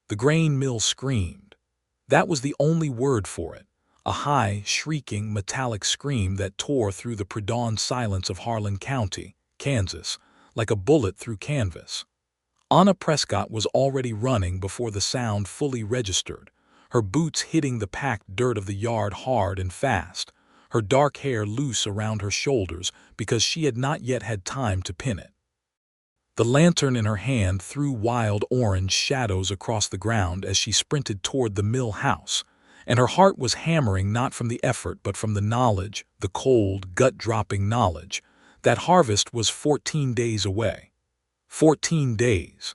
The grain mill screamed. That was the only word for it, a high, shrieking, metallic scream that tore through the pre-dawn silence of Harlan County, Kansas, like a bullet through canvas. Anna Prescott was already running before the sound fully registered, her boots hitting the packed dirt of the yard hard and fast, her dark hair loose around her shoulders because she had not yet had time to pin it. The lantern in her hand threw wild orange shadows across the ground as she sprinted toward the mill house, and her heart was hammering not from the effort but from the knowledge, the cold, gut-dropping knowledge, that harvest was 14 days away. 14 days.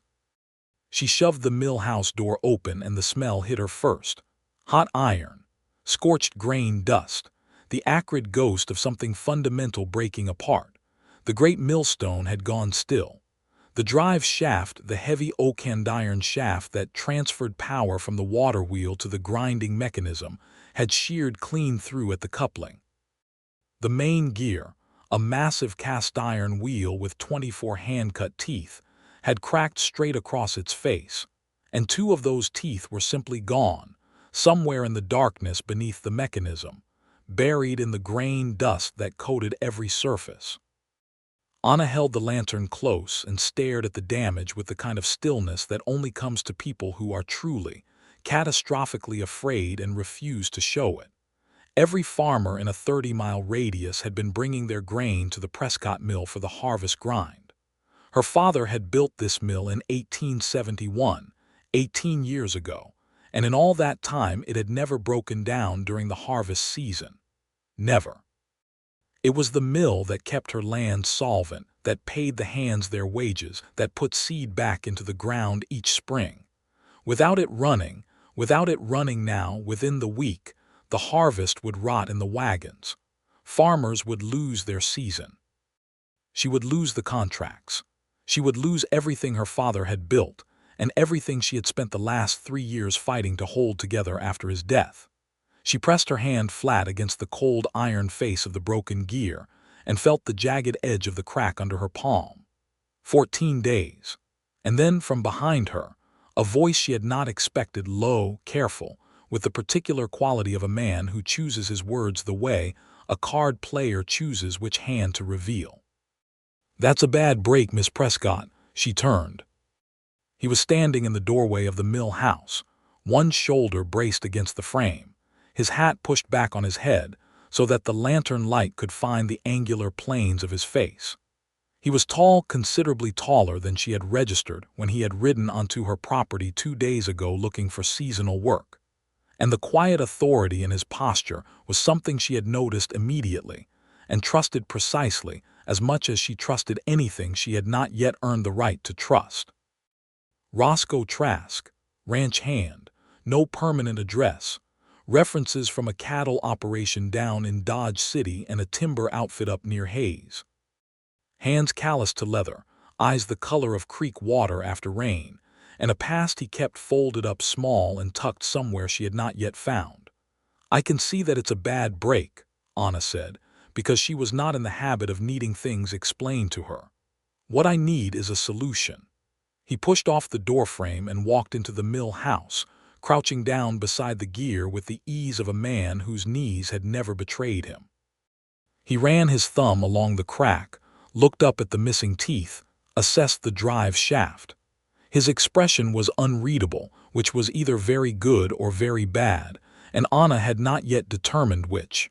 She shoved the mill house door open and the smell hit her first. Hot iron, scorched grain dust, the acrid ghost of something fundamental breaking apart. The great millstone had gone still. The drive shaft, the heavy oak andiron shaft that transferred power from the water wheel to the grinding mechanism, had sheared clean through at the coupling. The main gear, a massive cast-iron wheel with 24 hand-cut teeth, had cracked straight across its face, and 2 of those teeth were simply gone, somewhere in the darkness beneath the mechanism, buried in the grain dust that coated every surface. Anna held the lantern close and stared at the damage with the kind of stillness that only comes to people who are truly, catastrophically afraid and refuse to show it. Every farmer in a 30-mile radius had been bringing their grain to the Prescott mill for the harvest grind. Her father had built this mill in 1871, 18 years ago, and in all that time it had never broken down during the harvest season. Never. It was the mill that kept her land solvent, that paid the hands their wages, that put seed back into the ground each spring. Without it running now, within the week, the harvest would rot in the wagons. Farmers would lose their season. She would lose the contracts. She would lose everything her father had built, and everything she had spent the last 3 years fighting to hold together after his death. She pressed her hand flat against the cold iron face of the broken gear and felt the jagged edge of the crack under her palm. 14 days. And then from behind her, a voice she had not expected, low, careful, with the particular quality of a man who chooses his words the way a card player chooses which hand to reveal. "That's a bad break, Miss Prescott." She turned. He was standing in the doorway of the mill house, one shoulder braced against the frame, his hat pushed back on his head so that the lantern light could find the angular planes of his face. He was tall, considerably taller than she had registered when he had ridden onto her property 2 days ago looking for seasonal work. And the quiet authority in his posture was something she had noticed immediately and trusted precisely as much as she trusted anything she had not yet earned the right to trust. Roscoe Trask, ranch hand, no permanent address, references from a cattle operation down in Dodge City and a timber outfit up near Hayes. Hands calloused to leather, eyes the color of creek water after rain, and a past he kept folded up small and tucked somewhere she had not yet found. "I can see that it's a bad break," Anna said, because she was not in the habit of needing things explained to her. "What I need is a solution." He pushed off the doorframe and walked into the mill house, crouching down beside the gear with the ease of a man whose knees had never betrayed him. He ran his thumb along the crack, looked up at the missing teeth, assessed the drive shaft. His expression was unreadable, which was either very good or very bad, and Anna had not yet determined which.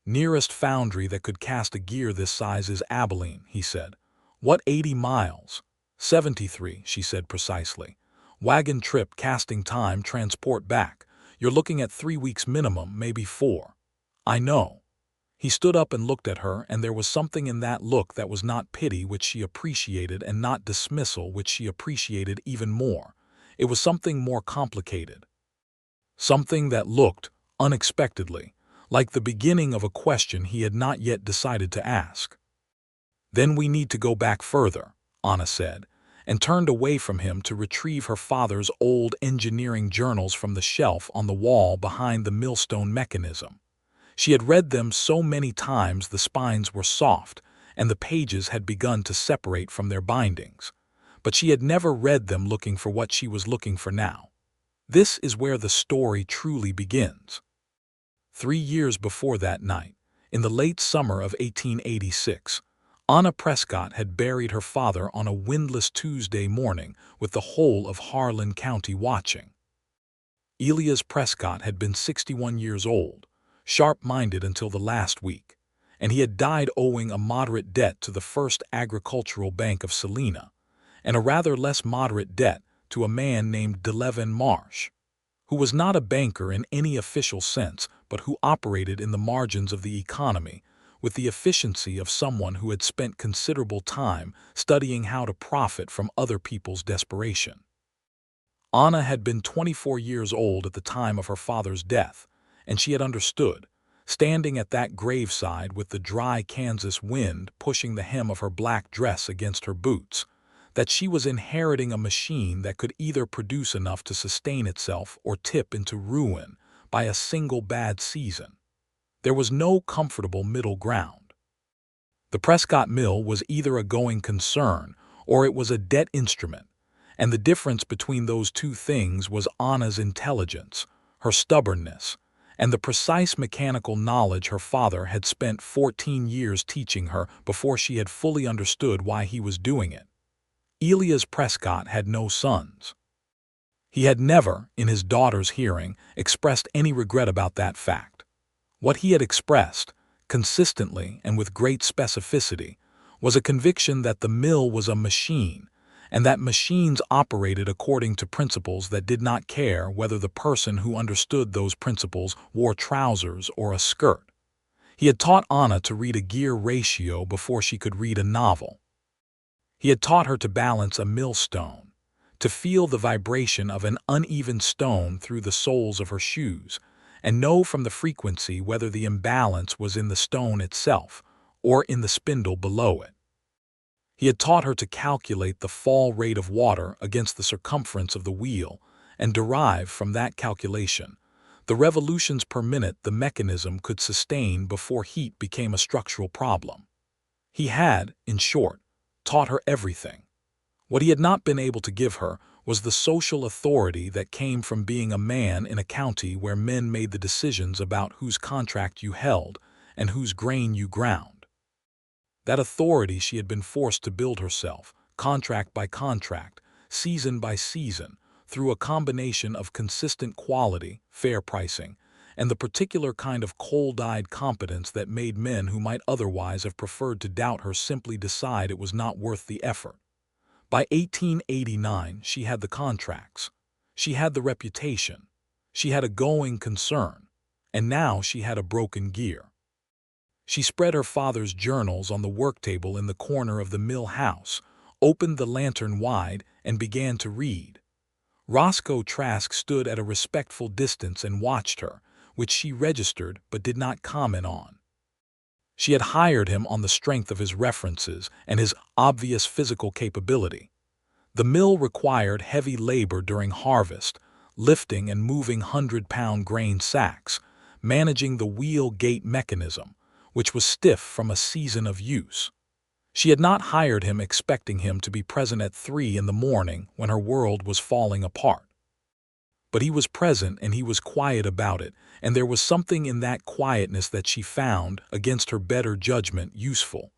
"Nearest foundry that could cast a gear this size is Abilene," he said. "What, 80 miles? 73, she said precisely. "Wagon trip, casting time, transport back. You're looking at 3 weeks minimum, maybe 4. "I know." He stood up and looked at her, and there was something in that look that was not pity, which she appreciated, and not dismissal, which she appreciated even more. It was something more complicated. Something that looked, unexpectedly, like the beginning of a question he had not yet decided to ask. "Then we need to go back further," Anna said, and turned away from him to retrieve her father's old engineering journals from the shelf on the wall behind the millstone mechanism. She had read them so many times the spines were soft, and the pages had begun to separate from their bindings. but she had never read them looking for what she was looking for now. This is where the story truly begins. 3 years before that night, in the late summer of 1886, Anna Prescott had buried her father on a windless Tuesday morning with the whole of Harlan County watching. Elias Prescott had been 61 years old, sharp-minded until the last week, and he had died owing a moderate debt to the First Agricultural Bank of Salina, and a rather less moderate debt to a man named DeLevin Marsh, who was not a banker in any official sense, but who operated in the margins of the economy with the efficiency of someone who had spent considerable time studying how to profit from other people's desperation. Anna had been 24 years old at the time of her father's death, and she had understood, standing at that graveside with the dry Kansas wind pushing the hem of her black dress against her boots, that she was inheriting a machine that could either produce enough to sustain itself or tip into ruin by a single bad season. There was no comfortable middle ground. The Prescott Mill was either a going concern or it was a debt instrument, and the difference between those two things was Anna's intelligence, her stubbornness, and the precise mechanical knowledge her father had spent 14 years teaching her before she had fully understood why he was doing it. Elias Prescott had no sons. He had never, in his daughter's hearing, expressed any regret about that fact. What he had expressed, consistently and with great specificity, was a conviction that the mill was a machine, and that machines operated according to principles that did not care whether the person who understood those principles wore trousers or a skirt. He had taught Anna to read a gear ratio before she could read a novel. He had taught her to balance a millstone, to feel the vibration of an uneven stone through the soles of her shoes, and know from the frequency whether the imbalance was in the stone itself or in the spindle below it. He had taught her to calculate the fall rate of water against the circumference of the wheel and derive from that calculation the revolutions per minute the mechanism could sustain before heat became a structural problem. He had, in short, taught her everything. What he had not been able to give her was the social authority that came from being a man in a county where men made the decisions about whose contract you held and whose grain you ground. That authority she had been forced to build herself, contract by contract, season by season, through a combination of consistent quality, fair pricing, and the particular kind of cold-eyed competence that made men who might otherwise have preferred to doubt her simply decide it was not worth the effort. By 1889, she had the contracts, she had the reputation, she had a going concern, and now she had a broken gear. She spread her father's journals on the work table in the corner of the mill house, opened the lantern wide, and began to read. Roscoe Trask stood at a respectful distance and watched her, which she registered but did not comment on. She had hired him on the strength of his references and his obvious physical capability. The mill required heavy labor during harvest, lifting and moving 100-pound grain sacks, managing the wheel gate mechanism, which was stiff from a season of use. She had not hired him expecting him to be present at 3 in the morning when her world was falling apart. But he was present and he was quiet about it, and there was something in that quietness that she found, against her better judgment, useful.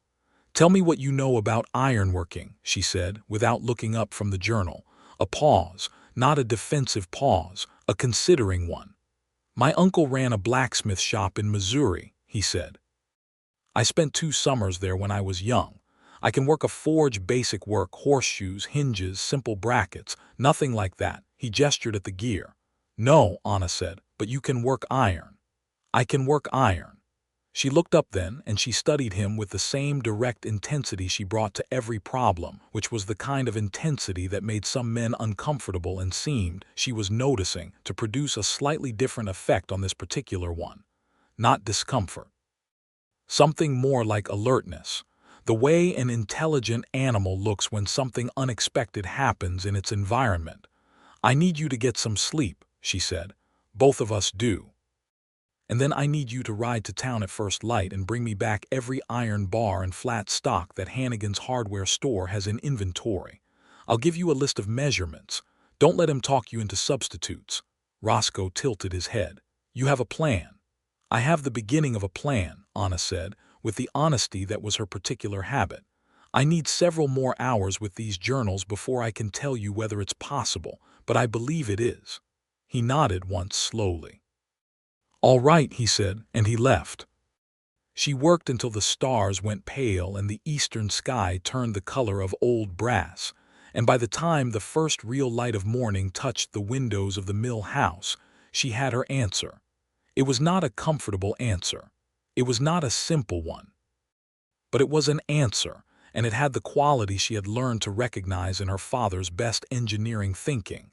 "Tell me what you know about ironworking," she said, without looking up from the journal. A pause, not a defensive pause, a considering one. "My uncle ran a blacksmith shop in Missouri," he said. "I spent 2 summers there when I was young. I can work a forge, basic work, horseshoes, hinges, simple brackets, nothing like that." He gestured at the gear. "No," Anna said, "but you can work iron." "I can work iron." She looked up then, and she studied him with the same direct intensity she brought to every problem, which was the kind of intensity that made some men uncomfortable and seemed, she was noticing, to produce a slightly different effect on this particular one. Not discomfort. Something more like alertness. The way an intelligent animal looks when something unexpected happens in its environment. "I need you to get some sleep," she said. "Both of us do. And then I need you to ride to town at first light and bring me back every iron bar and flat stock that Hannigan's hardware store has in inventory. I'll give you a list of measurements. Don't let him talk you into substitutes." Roscoe tilted his head. "You have a plan." "I have the beginning of a plan," Anna said, with the honesty that was her particular habit. "I need several more hours with these journals before I can tell you whether it's possible, but I believe it is." He nodded once slowly. "All right," he said, and he left. She worked until the stars went pale and the eastern sky turned the color of old brass, and by the time the first real light of morning touched the windows of the mill house, she had her answer. It was not a comfortable answer. It was not a simple one. But it was an answer, and it had the quality she had learned to recognize in her father's best engineering thinking.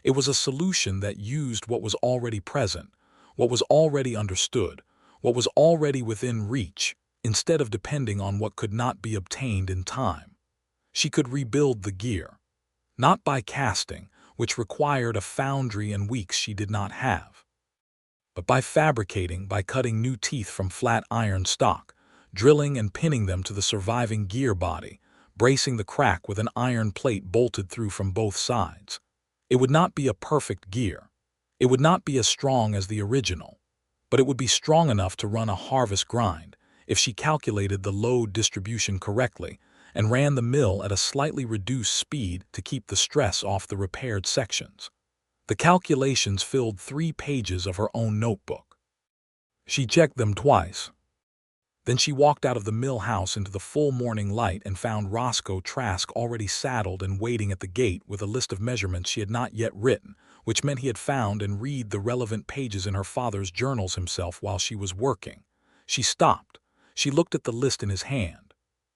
It was a solution that used what was already present, what was already understood, what was already within reach, instead of depending on what could not be obtained in time. She could rebuild the gear, not by casting, which required a foundry and weeks she did not have, but by fabricating, by cutting new teeth from flat iron stock, drilling and pinning them to the surviving gear body, bracing the crack with an iron plate bolted through from both sides. It would not be a perfect gear. It would not be as strong as the original, but it would be strong enough to run a harvest grind if she calculated the load distribution correctly and ran the mill at a slightly reduced speed to keep the stress off the repaired sections. The calculations filled 3 pages of her own notebook. She checked them twice. Then she walked out of the mill house into the full morning light and found Roscoe Trask already saddled and waiting at the gate with a list of measurements she had not yet written, which meant he had found and read the relevant pages in her father's journals himself while she was working. She stopped. She looked at the list in his hand.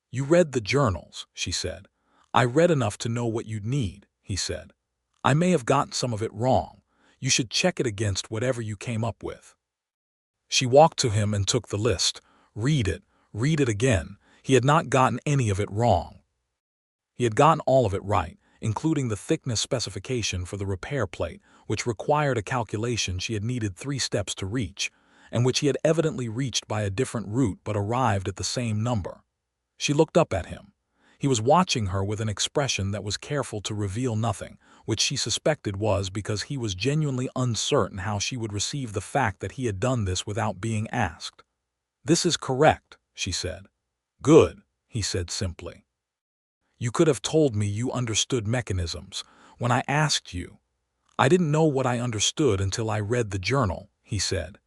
"You read the journals," she said. "I read enough to know what you'd need," he said. "I may have gotten some of it wrong. You should check it against whatever you came up with." She walked to him and took the list. Read it again. He had not gotten any of it wrong. He had gotten all of it right, including the thickness specification for the repair plate, which required a calculation she had needed 3 steps to reach, and which he had evidently reached by a different route but arrived at the same number. She looked up at him. He was watching her with an expression that was careful to reveal nothing, which she suspected was because he was genuinely uncertain how she would receive the fact that he had done this without being asked. "This is correct," she said. "Good," he said simply. "You could have told me you understood mechanisms when I asked you." "I didn't know what I understood until I read the journal," he said.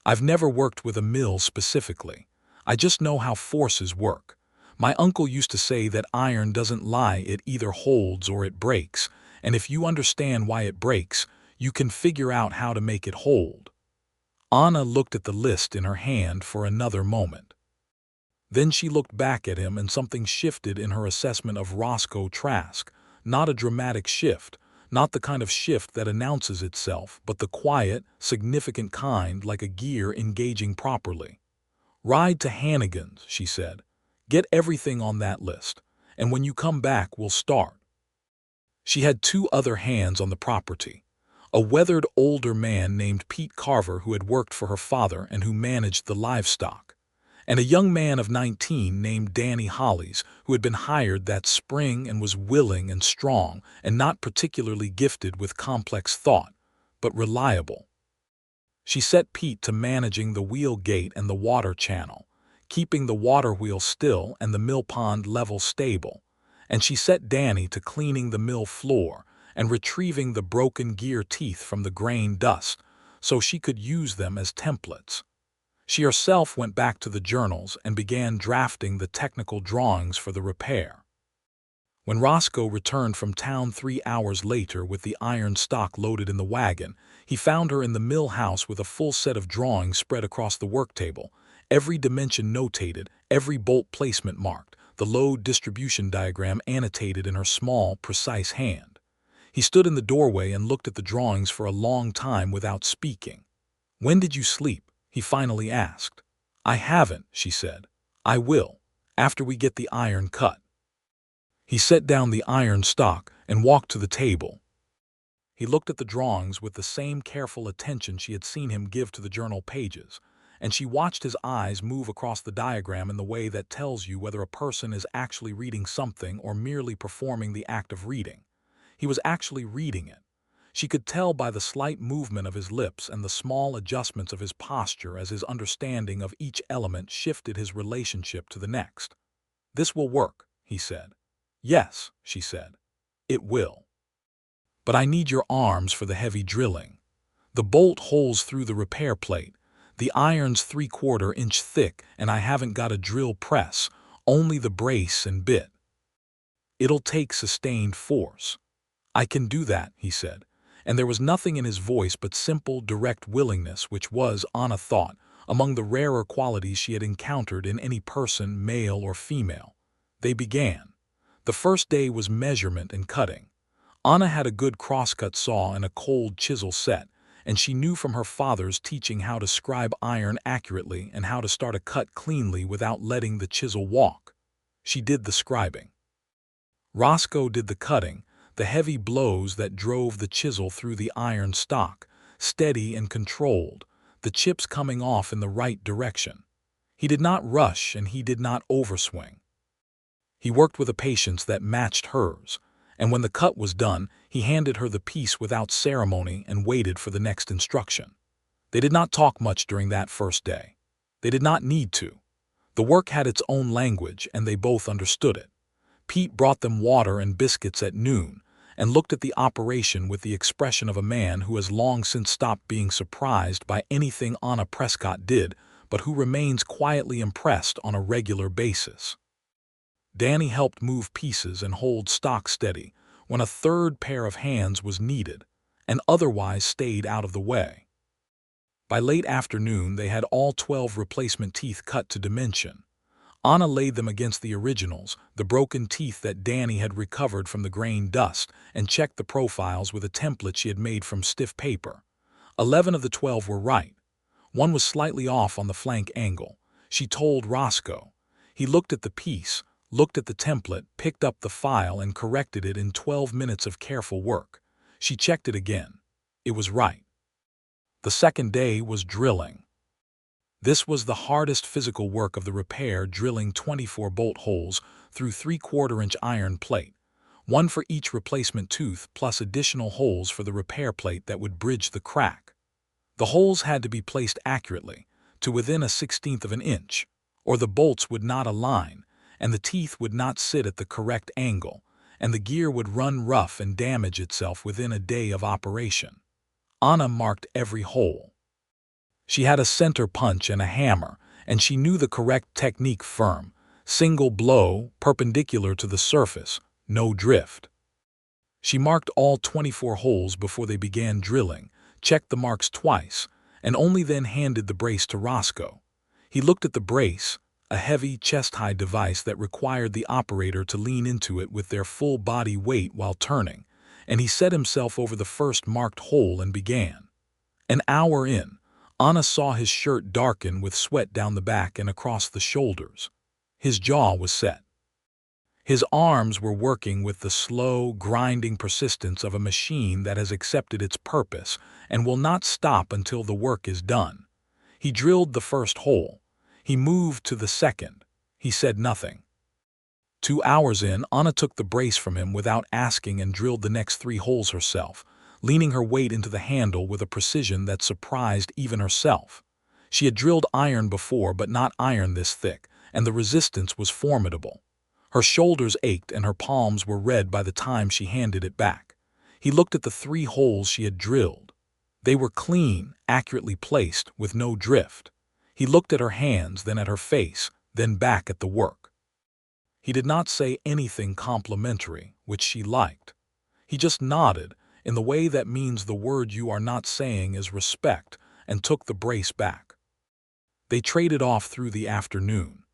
"I've never worked with a mill specifically. I just know how forces work. My uncle used to say that iron doesn't lie, it either holds or it breaks, and if you understand why it breaks, you can figure out how to make it hold." Anna looked at the list in her hand for another moment. Then she looked back at him and something shifted in her assessment of Roscoe Trask, not a dramatic shift, not the kind of shift that announces itself, but the quiet, significant kind like a gear engaging properly. "Ride to Hannigan's," she said. "Get everything on that list, and when you come back we'll start." She had 2 other hands on the property. A weathered older man named Pete Carver who had worked for her father and who managed the livestock, and a young man of 19 named Danny Hollies who had been hired that spring and was willing and strong and not particularly gifted with complex thought, but reliable. She set Pete to managing the wheel gate and the water channel, keeping the water wheel still and the mill pond level stable, and she set Danny to cleaning the mill floor and retrieving the broken gear teeth from the grain dust so she could use them as templates. She herself went back to the journals and began drafting the technical drawings for the repair. When Roscoe returned from town 3 hours later with the iron stock loaded in the wagon, he found her in the mill house with a full set of drawings spread across the work table, every dimension notated, every bolt placement marked, the load distribution diagram annotated in her small, precise hand. He stood in the doorway and looked at the drawings for a long time without speaking. "When did you sleep?" he finally asked. "I haven't," she said. "I will, after we get the iron cut." He set down the iron stock and walked to the table. He looked at the drawings with the same careful attention she had seen him give to the journal pages, and she watched his eyes move across the diagram in the way that tells you whether a person is actually reading something or merely performing the act of reading. He was actually reading it. She could tell by the slight movement of his lips and the small adjustments of his posture as his understanding of each element shifted his relationship to the next. "This will work," he said. "Yes," she said. "It will. But I need your arms for the heavy drilling. The bolt holes through the repair plate. The iron's 3/4 inch thick, and I haven't got a drill press, only the brace and bit. It'll take sustained force." "I can do that," he said, and there was nothing in his voice but simple, direct willingness, which was, Anna thought, among the rarer qualities she had encountered in any person, male or female. They began. The first day was measurement and cutting. Anna had a good crosscut saw and a cold chisel set, and she knew from her father's teaching how to scribe iron accurately and how to start a cut cleanly without letting the chisel walk. She did the scribing. Roscoe did the cutting, the heavy blows that drove the chisel through the iron stock, steady and controlled, the chips coming off in the right direction. He did not rush and he did not overswing. He worked with a patience that matched hers, and when the cut was done, he handed her the piece without ceremony and waited for the next instruction. They did not talk much during that first day. They did not need to. The work had its own language, and they both understood it. Pete brought them water and biscuits at noon, and looked at the operation with the expression of a man who has long since stopped being surprised by anything Anna Prescott did, but who remains quietly impressed on a regular basis. Danny helped move pieces and hold stock steady when a third pair of hands was needed, and otherwise stayed out of the way. By late afternoon they had all 12 replacement teeth cut to dimension. Anna laid them against the originals, the broken teeth that Danny had recovered from the grain dust, and checked the profiles with a template she had made from stiff paper. 11 of the 12 were right. One was slightly off on the flank angle. She told Roscoe. He looked at the piece, looked at the template, picked up the file, and corrected it in 12 minutes of careful work. She checked it again. It was right. The second day was drilling. This was the hardest physical work of the repair, drilling 24 bolt holes through 3/4 inch iron plate, one for each replacement tooth plus additional holes for the repair plate that would bridge the crack. The holes had to be placed accurately, to within a 1/16 of an inch, or the bolts would not align, and the teeth would not sit at the correct angle, and the gear would run rough and damage itself within a day of operation. Anna marked every hole. She had a center punch and a hammer, and she knew the correct technique: firm, single blow, perpendicular to the surface, no drift. She marked all 24 holes before they began drilling, checked the marks twice, and only then handed the brace to Roscoe. He looked at the brace, a heavy, chest-high device that required the operator to lean into it with their full body weight while turning, and he set himself over the first marked hole and began. An hour in, Anna saw his shirt darken with sweat down the back and across the shoulders. His jaw was set. His arms were working with the slow, grinding persistence of a machine that has accepted its purpose and will not stop until the work is done. He drilled the first hole. He moved to the second. He said nothing. 2 hours in, Anna took the brace from him without asking and drilled the next 3 holes herself, leaning her weight into the handle with a precision that surprised even herself. She had drilled iron before, but not iron this thick, and the resistance was formidable. Her shoulders ached and her palms were red by the time she handed it back. He looked at the 3 holes she had drilled. They were clean, accurately placed, with no drift. He looked at her hands, then at her face, then back at the work. He did not say anything complimentary, which she liked. He just nodded, in the way that means the word you are not saying is respect, and took the brace back. They traded off through the afternoon.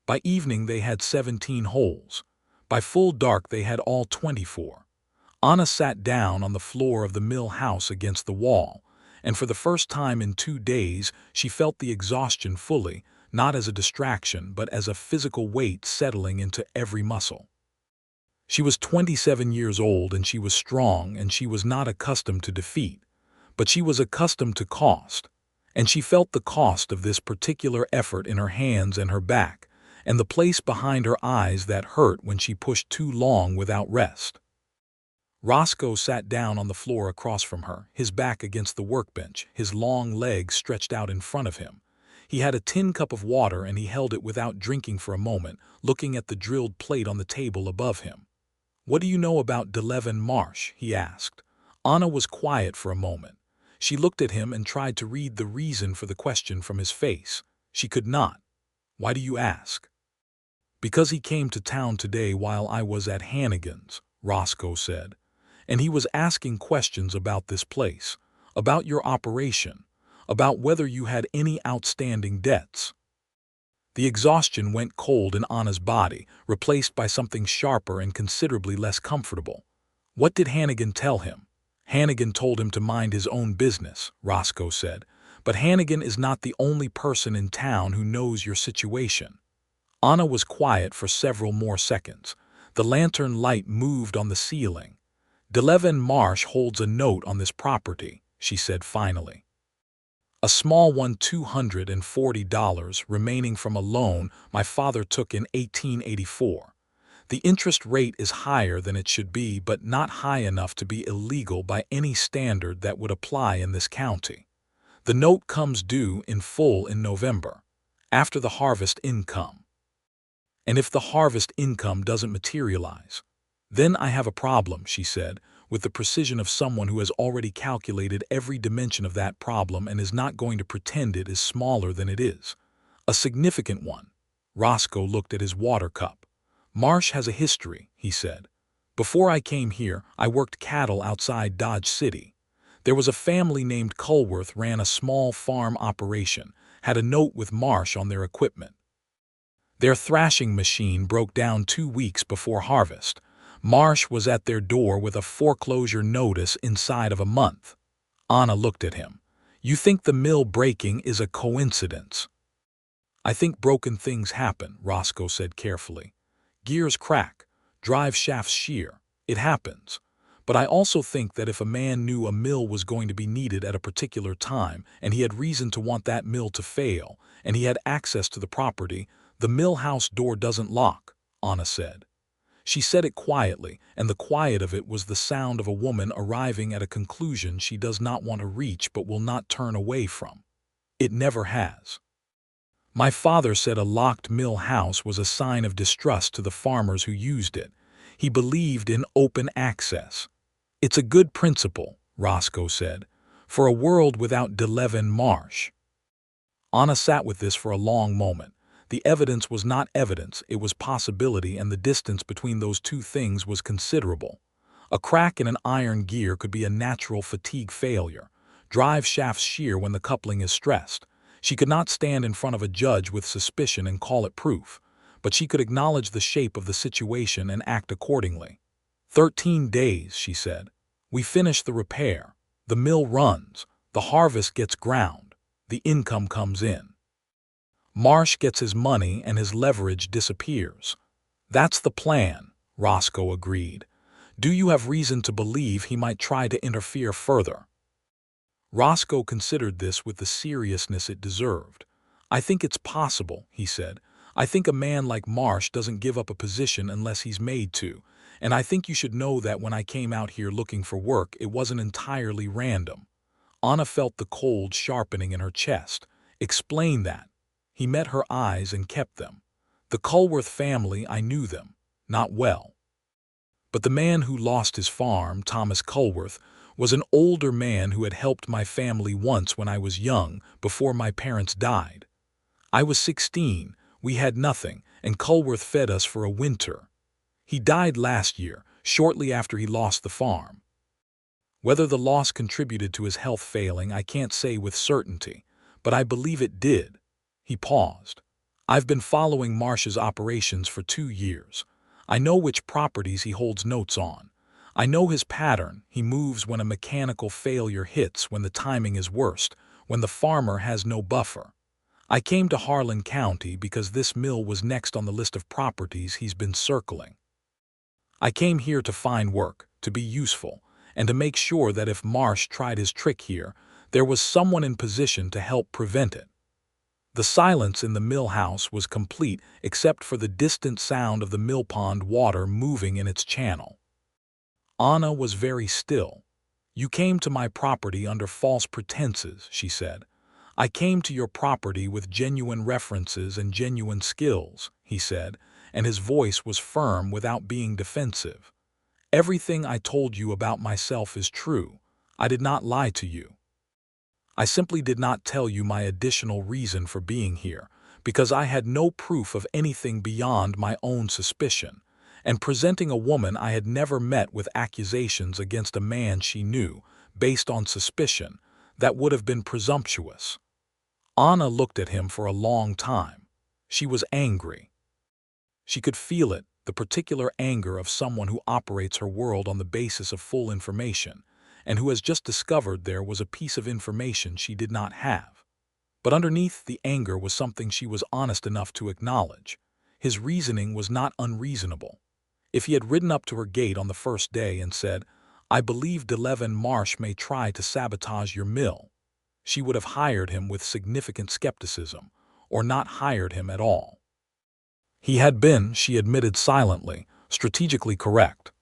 By evening they had 17 holes. By full dark they had all 24. Anna sat down on the floor of the mill house against the wall, and for the first time in 2 days she felt the exhaustion fully, not as a distraction but as a physical weight settling into every muscle. She was 27 years old and she was strong, and she was not accustomed to defeat, but she was accustomed to cost, and she felt the cost of this particular effort in her hands and her back, and the place behind her eyes that hurt when she pushed too long without rest. Roscoe sat down on the floor across from her, his back against the workbench, his long legs stretched out in front of him. He had a tin cup of water and he held it without drinking for a moment, looking at the drilled plate on the table above him. "What do you know about Delevan Marsh?" he asked. Anna was quiet for a moment. She looked at him and tried to read the reason for the question from his face. She could not. "Why do you ask?" "Because he came to town today while I was at Hannigan's," Roscoe said. "And he was asking questions about this place, about your operation, about whether you had any outstanding debts." The exhaustion went cold in Anna's body, replaced by something sharper and considerably less comfortable. "What did Hannigan tell him?" "Hannigan told him to mind his own business," Roscoe said. "But Hannigan is not the only person in town who knows your situation." Anna was quiet for several more seconds. The lantern light moved on the ceiling. "Delevan Marsh holds a note on this property," she said finally. "A small one, $240, remaining from a loan my father took in 1884. The interest rate is higher than it should be, but not high enough to be illegal by any standard that would apply in this county. The note comes due in full in November, after the harvest income. And if the harvest income doesn't materialize, then I have a problem," she said, with the precision of someone who has already calculated every dimension of that problem and is not going to pretend it is smaller than it is. "A significant one." Roscoe looked at his water cup. "Marsh has a history," he said. "Before I came here, I worked cattle outside Dodge City. There was a family named Culworth ran a small farm operation, had a note with Marsh on their equipment. Their thrashing machine broke down 2 weeks before harvest. Marsh was at their door with a foreclosure notice inside of a month." Anna looked at him. "You think the mill breaking is a coincidence?" "I think broken things happen," Roscoe said carefully. "Gears crack, drive shafts shear. It happens. But I also think that if a man knew a mill was going to be needed at a particular time, and he had reason to want that mill to fail, and he had access to the property, the mill house door doesn't lock," Anna said. She said it quietly, and the quiet of it was the sound of a woman arriving at a conclusion she does not want to reach but will not turn away from. "It never has. My father said a locked mill house was a sign of distrust to the farmers who used it. He believed in open access. It's a good principle," Roscoe said, "for a world without Delevan Marsh." Anna sat with this for a long moment. The evidence was not evidence, it was possibility, and the distance between those two things was considerable. A crack in an iron gear could be a natural fatigue failure. Drive shafts shear when the coupling is stressed. She could not stand in front of a judge with suspicion and call it proof, but she could acknowledge the shape of the situation and act accordingly. 13 days, she said. We finish the repair. The mill runs. The harvest gets ground. The income comes in. Marsh gets his money and his leverage disappears. That's the plan, Roscoe agreed. Do you have reason to believe he might try to interfere further? Roscoe considered this with the seriousness it deserved. I think it's possible, he said. I think a man like Marsh doesn't give up a position unless he's made to, and I think you should know that when I came out here looking for work, it wasn't entirely random. Anna felt the cold sharpening in her chest. Explain that. He met her eyes and kept them. The Culworth family, I knew them. Not well. But the man who lost his farm, Thomas Culworth, was an older man who had helped my family once when I was young, before my parents died. I was 16, we had nothing, and Culworth fed us for a winter. He died last year, shortly after he lost the farm. Whether the loss contributed to his health failing, I can't say with certainty, but I believe it did. He paused. I've been following Marsh's operations for 2 years. I know which properties he holds notes on. I know his pattern. He moves when a mechanical failure hits, when the timing is worst, when the farmer has no buffer. I came to Harlan County because this mill was next on the list of properties he's been circling. I came here to find work, to be useful, and to make sure that if Marsh tried his trick here, There was someone in position to help prevent it. The silence in the mill house was complete except for the distant sound of the mill pond water moving in its channel. Anna was very still. "You came to my property under false pretenses," she said. "I came to your property with genuine references and genuine skills," he said, and his voice was firm without being defensive. "Everything I told you about myself is true. I did not lie to you. I simply did not tell you my additional reason for being here, because I had no proof of anything beyond my own suspicion, and presenting a woman I had never met with accusations against a man she knew, based on suspicion, that would have been presumptuous." Anna looked at him for a long time. She was angry. She could feel it, the particular anger of someone who operates her world on the basis of full information, and who has just discovered there was a piece of information she did not have. But underneath the anger was something she was honest enough to acknowledge. His reasoning was not unreasonable. If he had ridden up to her gate on the first day and said, "I believe DeLevin Marsh may try to sabotage your mill," she would have hired him with significant skepticism, or not hired him at all. He had been, she admitted silently, strategically correct.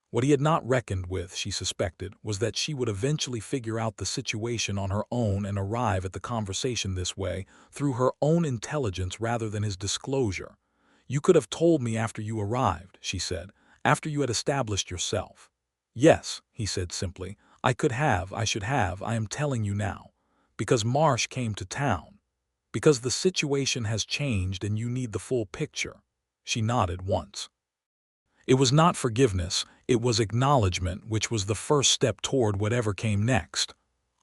What he had not reckoned with, she suspected, was that she would eventually figure out the situation on her own and arrive at the conversation this way, through her own intelligence rather than his disclosure. "You could have told me after you arrived," she said, "after you had established yourself." "Yes," he said simply, "I could have, I should have, I am telling you now. Because Marsh came to town. Because the situation has changed and you need the full picture." She nodded once. It was not forgiveness, it was acknowledgement, which was the first step toward whatever came next.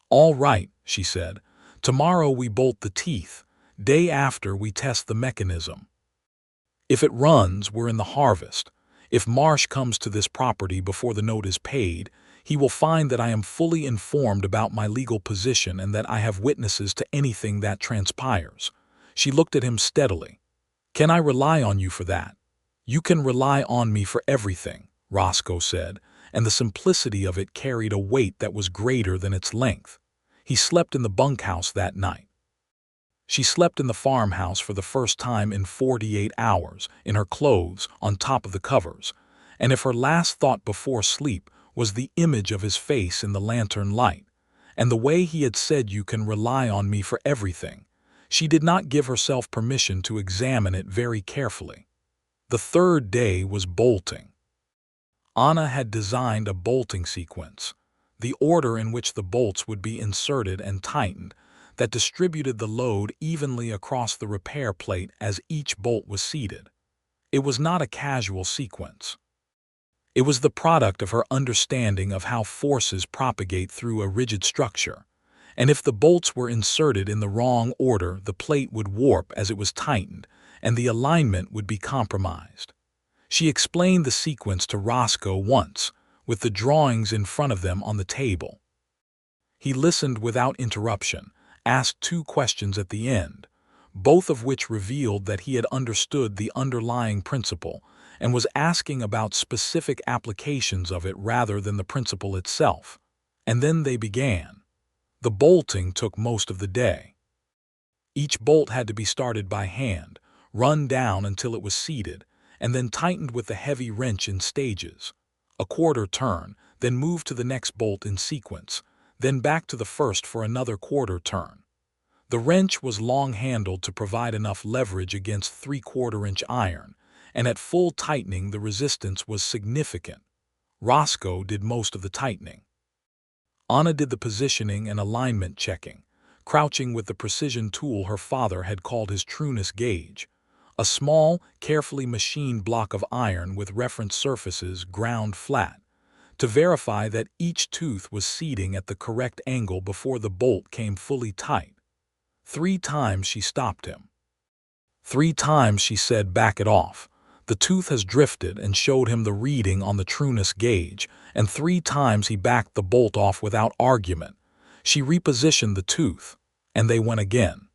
"All right," she said. "Tomorrow we bolt the teeth. Day after we test the mechanism. If it runs, we're in the harvest. If Marsh comes to this property before the note is paid, he will find that I am fully informed about my legal position and that I have witnesses to anything that transpires." She looked at him steadily. "Can I rely on you for that?" "You can rely on me for everything," Roscoe said, and the simplicity of it carried a weight that was greater than its length. He slept in the bunkhouse that night. She slept in the farmhouse for the first time in 48 hours, in her clothes, on top of the covers, and if her last thought before sleep was the image of his face in the lantern light, and the way he had said, "You can rely on me for everything," she did not give herself permission to examine it very carefully. The third day was bolting. Anna had designed a bolting sequence, the order in which the bolts would be inserted and tightened, that distributed the load evenly across the repair plate as each bolt was seated. It was not a casual sequence. It was the product of her understanding of how forces propagate through a rigid structure, and if the bolts were inserted in the wrong order, the plate would warp as it was tightened, and the alignment would be compromised. She explained the sequence to Roscoe once, with the drawings in front of them on the table. He listened without interruption, asked 2 questions at the end, both of which revealed that he had understood the underlying principle and was asking about specific applications of it rather than the principle itself. And then they began. The bolting took most of the day. Each bolt had to be started by hand, run down until it was seated, and then tightened with the heavy wrench in stages. A quarter turn, then move to the next bolt in sequence, then back to the first for another quarter turn. The wrench was long-handled to provide enough leverage against 3/4-inch iron, and at full tightening the resistance was significant. Roscoe did most of the tightening. Anna did the positioning and alignment checking, crouching with the precision tool her father had called his trueness gauge, a small, carefully machined block of iron with reference surfaces ground flat, to verify that each tooth was seating at the correct angle before the bolt came fully tight. 3 times she stopped him. 3 times she said, "Back it off. The tooth has drifted," and showed him the reading on the trueness gauge, and 3 times he backed the bolt off without argument. She repositioned the tooth, and they went again.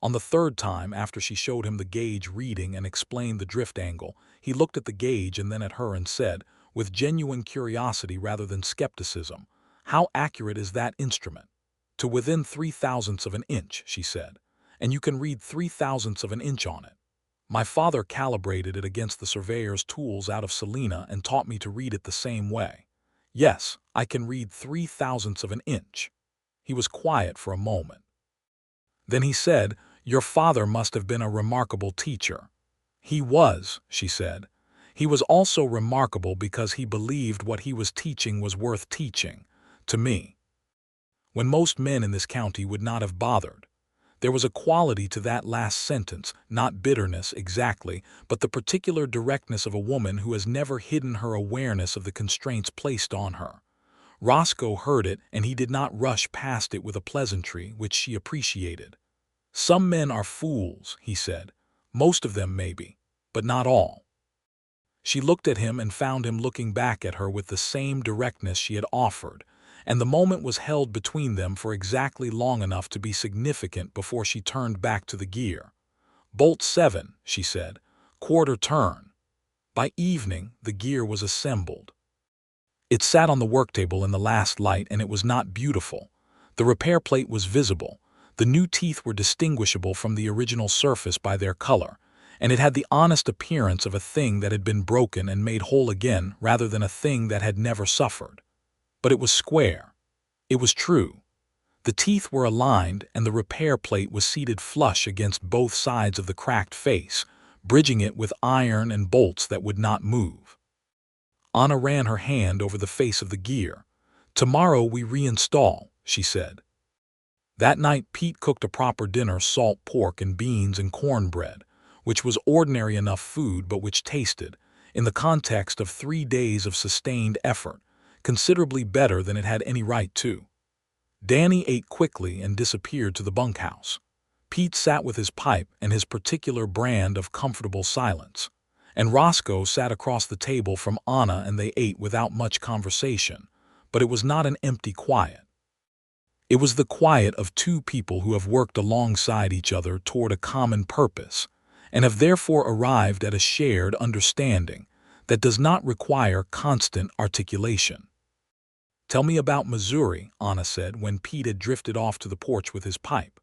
On the 3rd time, after she showed him the gauge reading and explained the drift angle, he looked at the gauge and then at her and said, with genuine curiosity rather than skepticism, "How accurate is that instrument?" To within 3/1000ths of an inch, she said, and you can read 3/1000ths of an inch on it. My father calibrated it against the surveyor's tools out of Selena and taught me to read it the same way. Yes, I can read 3/1000ths of an inch. He was quiet for a moment. Then he said, "Your father must have been a remarkable teacher." "He was," she said. "He was also remarkable because he believed what he was teaching was worth teaching, to me, when most men in this county would not have bothered." There was a quality to that last sentence, not bitterness exactly, but the particular directness of a woman who has never hidden her awareness of the constraints placed on her. Roscoe heard it, and he did not rush past it with a pleasantry which she appreciated. "Some men are fools," he said. "Most of them, maybe, but not all." She looked at him and found him looking back at her with the same directness she had offered, and the moment was held between them for exactly long enough to be significant before she turned back to the gear. "Bolt 7, she said. "Quarter turn." By evening, the gear was assembled. It sat on the work table in the last light, and it was not beautiful. The repair plate was visible. The new teeth were distinguishable from the original surface by their color, and it had the honest appearance of a thing that had been broken and made whole again rather than a thing that had never suffered. But it was square. It was true. The teeth were aligned, and the repair plate was seated flush against both sides of the cracked face, bridging it with iron and bolts that would not move. Anna ran her hand over the face of the gear. "Tomorrow we reinstall," she said. That night Pete cooked a proper dinner: salt pork and beans and cornbread, which was ordinary enough food but which tasted, in the context of 3 days of sustained effort, considerably better than it had any right to. Danny ate quickly and disappeared to the bunkhouse. Pete sat with his pipe and his particular brand of comfortable silence, and Roscoe sat across the table from Anna, and they ate without much conversation, but it was not an empty quiet. It was the quiet of two people who have worked alongside each other toward a common purpose, and have therefore arrived at a shared understanding that does not require constant articulation. "Tell me about Missouri," Anna said when Pete had drifted off to the porch with his pipe.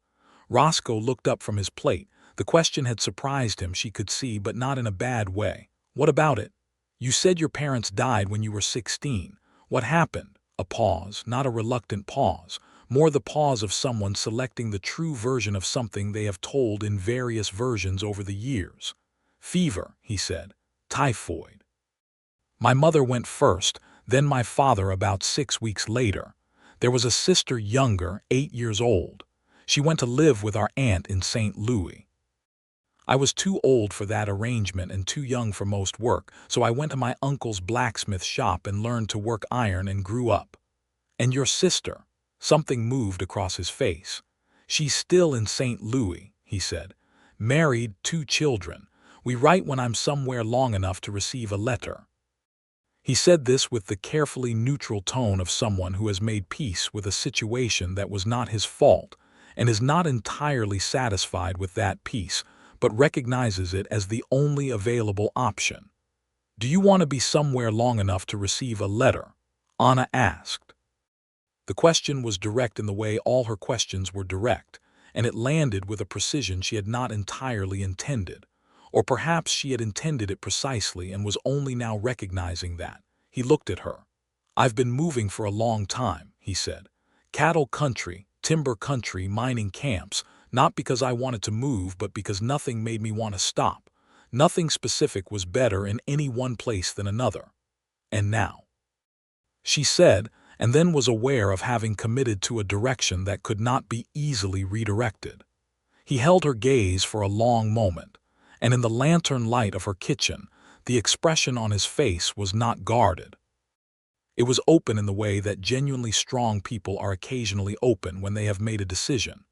Roscoe looked up from his plate. The question had surprised him, she could see, but not in a bad way. "What about it? You said your parents died when you were 16. What happened?" A pause, not a reluctant pause, more the pause of someone selecting the true version of something they have told in various versions over the years. "Fever," he said. "Typhoid. My mother went first, then my father about 6 weeks later. There was a sister younger, 8 years old. She went to live with our aunt in St. Louis. I was too old for that arrangement and too young for most work, so I went to my uncle's blacksmith shop and learned to work iron and grew up." "And your sister?" Something moved across his face. "She's still in St. Louis," he said. "Married, 2 children. We write when I'm somewhere long enough to receive a letter." He said this with the carefully neutral tone of someone who has made peace with a situation that was not his fault and is not entirely satisfied with that peace, but recognizes it as the only available option. "Do you want to be somewhere long enough to receive a letter?" Anna asked. The question was direct in the way all her questions were direct, and it landed with a precision she had not entirely intended. Or perhaps she had intended it precisely and was only now recognizing that. He looked at her. "I've been moving for a long time," he said. "Cattle country, timber country, mining camps, not because I wanted to move but because nothing made me want to stop. Nothing specific was better in any one place than another. And now," she said, and then was aware of having committed to a direction that could not be easily redirected. He held her gaze for a long moment, and in the lantern light of her kitchen, the expression on his face was not guarded. It was open in the way that genuinely strong people are occasionally open when they have made a decision.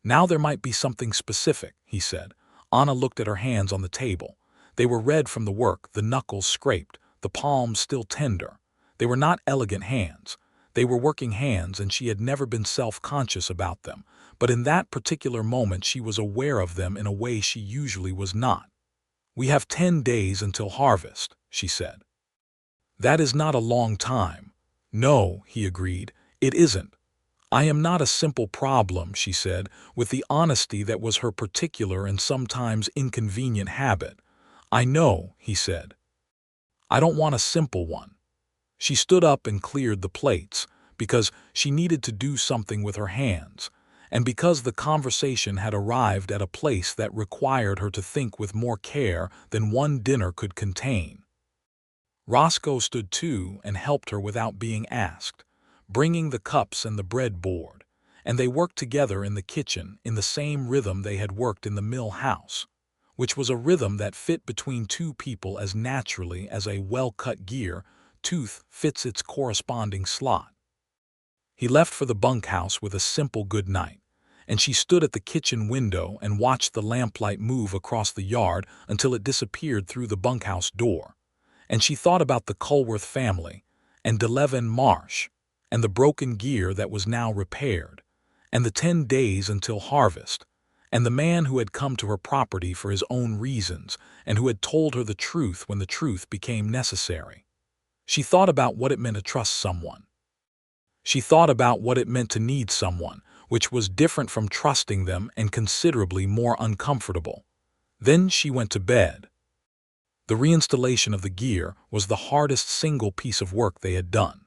"Now there might be something specific," he said. Anna looked at her hands on the table. They were red from the work, the knuckles scraped, the palms still tender. They were not elegant hands. They were working hands, and she had never been self-conscious about them, but in that particular moment she was aware of them in a way she usually was not. "We have 10 days until harvest," she said. "That is not a long time." "No," he agreed, "it isn't." "I am not a simple problem," she said, with the honesty that was her particular and sometimes inconvenient habit. "I know," he said. "I don't want a simple one." She stood up and cleared the plates, because she needed to do something with her hands, and because the conversation had arrived at a place that required her to think with more care than one dinner could contain. Roscoe stood too and helped her without being asked, bringing the cups and the bread board, and they worked together in the kitchen in the same rhythm they had worked in the mill house, which was a rhythm that fit between two people as naturally as a well-cut gear tooth fits its corresponding slot. He left for the bunkhouse with a simple good night, and she stood at the kitchen window and watched the lamplight move across the yard until it disappeared through the bunkhouse door. And she thought about the Culworth family, and DeLevin Marsh, and the broken gear that was now repaired, and the 10 days until harvest, and the man who had come to her property for his own reasons and who had told her the truth when the truth became necessary. She thought about what it meant to trust someone. She thought about what it meant to need someone, which was different from trusting them and considerably more uncomfortable. Then she went to bed. The reinstallation of the gear was the hardest single piece of work they had done.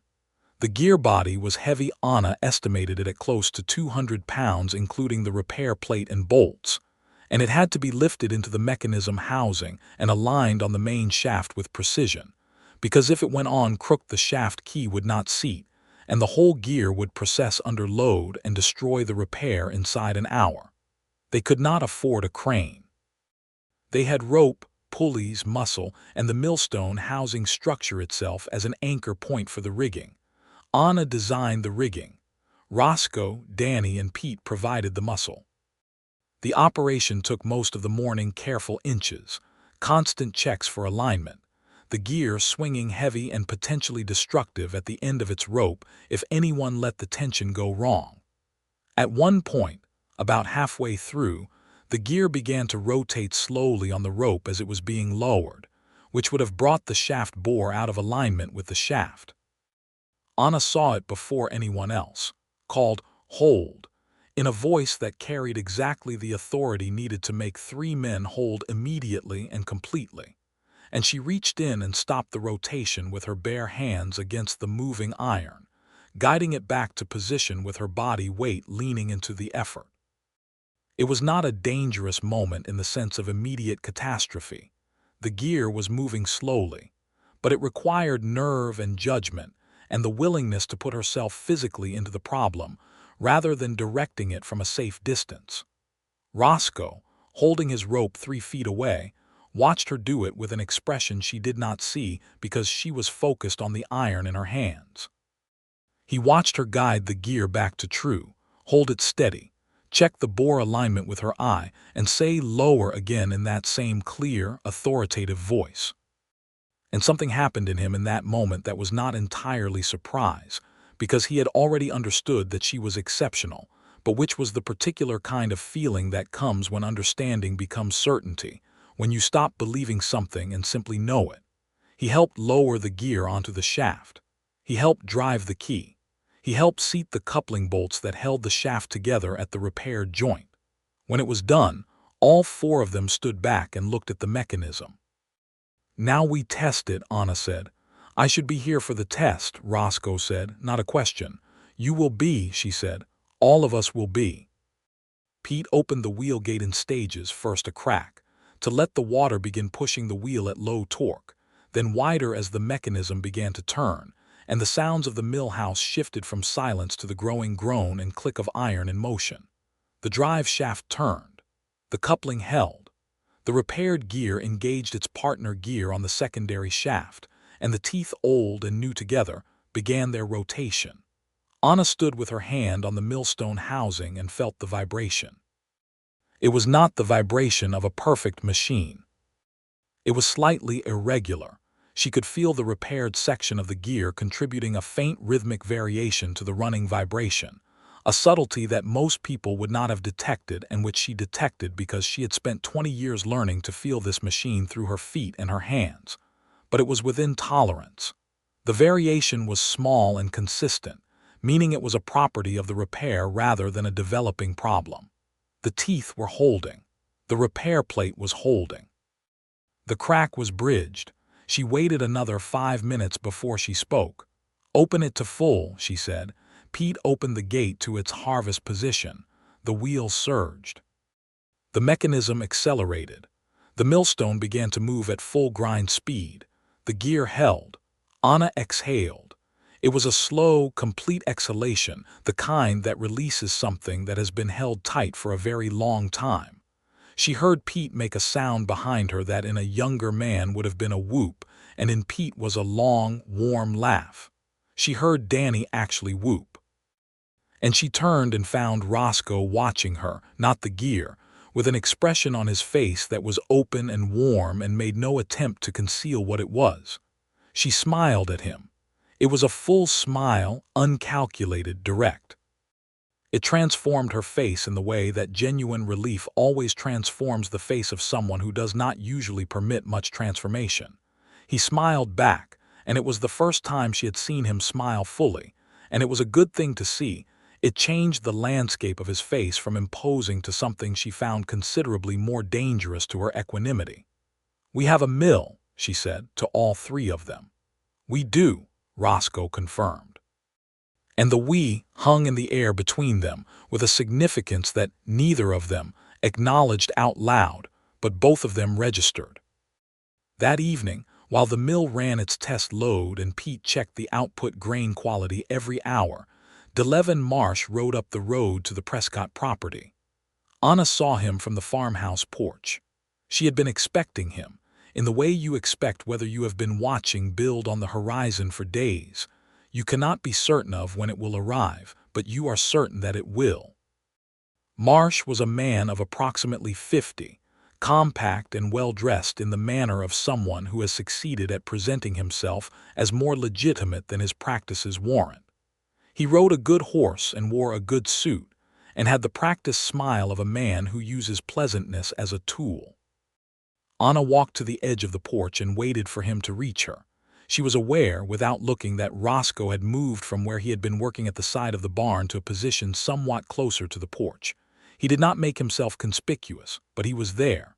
The gear body was heavy. Anna estimated it at close to 200 pounds, including the repair plate and bolts, and it had to be lifted into the mechanism housing and aligned on the main shaft with precision, because if it went on crooked the shaft key would not seat, and the whole gear would process under load and destroy the repair inside an hour. They could not afford a crane. They had rope, pulleys, muscle, and the millstone housing structure itself as an anchor point for the rigging. Anna designed the rigging. Roscoe, Danny, and Pete provided the muscle. The operation took most of the morning, careful inches, constant checks for alignment, the gear swinging heavy and potentially destructive at the end of its rope if anyone let the tension go wrong. At one point, about halfway through, the gear began to rotate slowly on the rope as it was being lowered, which would have brought the shaft bore out of alignment with the shaft. Anna saw it before anyone else, called "hold," in a voice that carried exactly the authority needed to make 3 men hold immediately and completely, and she reached in and stopped the rotation with her bare hands against the moving iron, guiding it back to position with her body weight leaning into the effort. It was not a dangerous moment in the sense of immediate catastrophe. The gear was moving slowly, but it required nerve and judgment and the willingness to put herself physically into the problem rather than directing it from a safe distance. Roscoe, holding his rope 3 feet away, watched her do it with an expression she did not see because she was focused on the iron in her hands. He watched her guide the gear back to true, hold it steady, check the bore alignment with her eye, and say lower again in that same clear, authoritative voice. And something happened in him in that moment that was not entirely surprise, because he had already understood that she was exceptional, but which was the particular kind of feeling that comes when understanding becomes certainty, when you stop believing something and simply know it. He helped lower the gear onto the shaft. He helped drive the key. He helped seat the coupling bolts that held the shaft together at the repaired joint. When it was done, all 4 of them stood back and looked at the mechanism. "Now we test it," Anna said. "I should be here for the test," Roscoe said, "not a question." "You will be," she said. "All of us will be." Pete opened the wheel gate in stages, first a crack, to let the water begin pushing the wheel at low torque, then wider as the mechanism began to turn, and the sounds of the mill house shifted from silence to the growing groan and click of iron in motion. The drive shaft turned. The coupling held. The repaired gear engaged its partner gear on the secondary shaft, and the teeth, old and new together, began their rotation. Anna stood with her hand on the millstone housing and felt the vibration. It was not the vibration of a perfect machine. It was slightly irregular. She could feel the repaired section of the gear contributing a faint rhythmic variation to the running vibration, a subtlety that most people would not have detected and which she detected because she had spent 20 years learning to feel this machine through her feet and her hands. But it was within tolerance. The variation was small and consistent, meaning it was a property of the repair rather than a developing problem. The teeth were holding. The repair plate was holding. The crack was bridged. She waited another 5 minutes before she spoke. "Open it to full," she said. Pete opened the gate to its harvest position. The wheels surged. The mechanism accelerated. The millstone began to move at full grind speed. The gear held. Anna exhaled. It was a slow, complete exhalation, the kind that releases something that has been held tight for a very long time. She heard Pete make a sound behind her that in a younger man would have been a whoop, and in Pete was a long, warm laugh. She heard Danny actually whoop. And she turned and found Roscoe watching her, not the gear, with an expression on his face that was open and warm and made no attempt to conceal what it was. She smiled at him. It was a full smile, uncalculated, direct. It transformed her face in the way that genuine relief always transforms the face of someone who does not usually permit much transformation. He smiled back, and it was the first time she had seen him smile fully, and it was a good thing to see. It changed the landscape of his face from imposing to something she found considerably more dangerous to her equanimity. "We have a mill," she said, to all three of them. "We do," Roscoe confirmed. And the "we" hung in the air between them with a significance that neither of them acknowledged out loud, but both of them registered. That evening, while the mill ran its test load and Pete checked the output grain quality every hour, DeLevin Marsh rode up the road to the Prescott property. Anna saw him from the farmhouse porch. She had been expecting him, in the way you expect whether you have been watching build on the horizon for days. You cannot be certain of when it will arrive, but you are certain that it will. Marsh was a man of approximately 50, compact and well-dressed in the manner of someone who has succeeded at presenting himself as more legitimate than his practices warrant. He rode a good horse and wore a good suit, and had the practiced smile of a man who uses pleasantness as a tool. Anna walked to the edge of the porch and waited for him to reach her. She was aware, without looking, that Roscoe had moved from where he had been working at the side of the barn to a position somewhat closer to the porch. He did not make himself conspicuous, but he was there.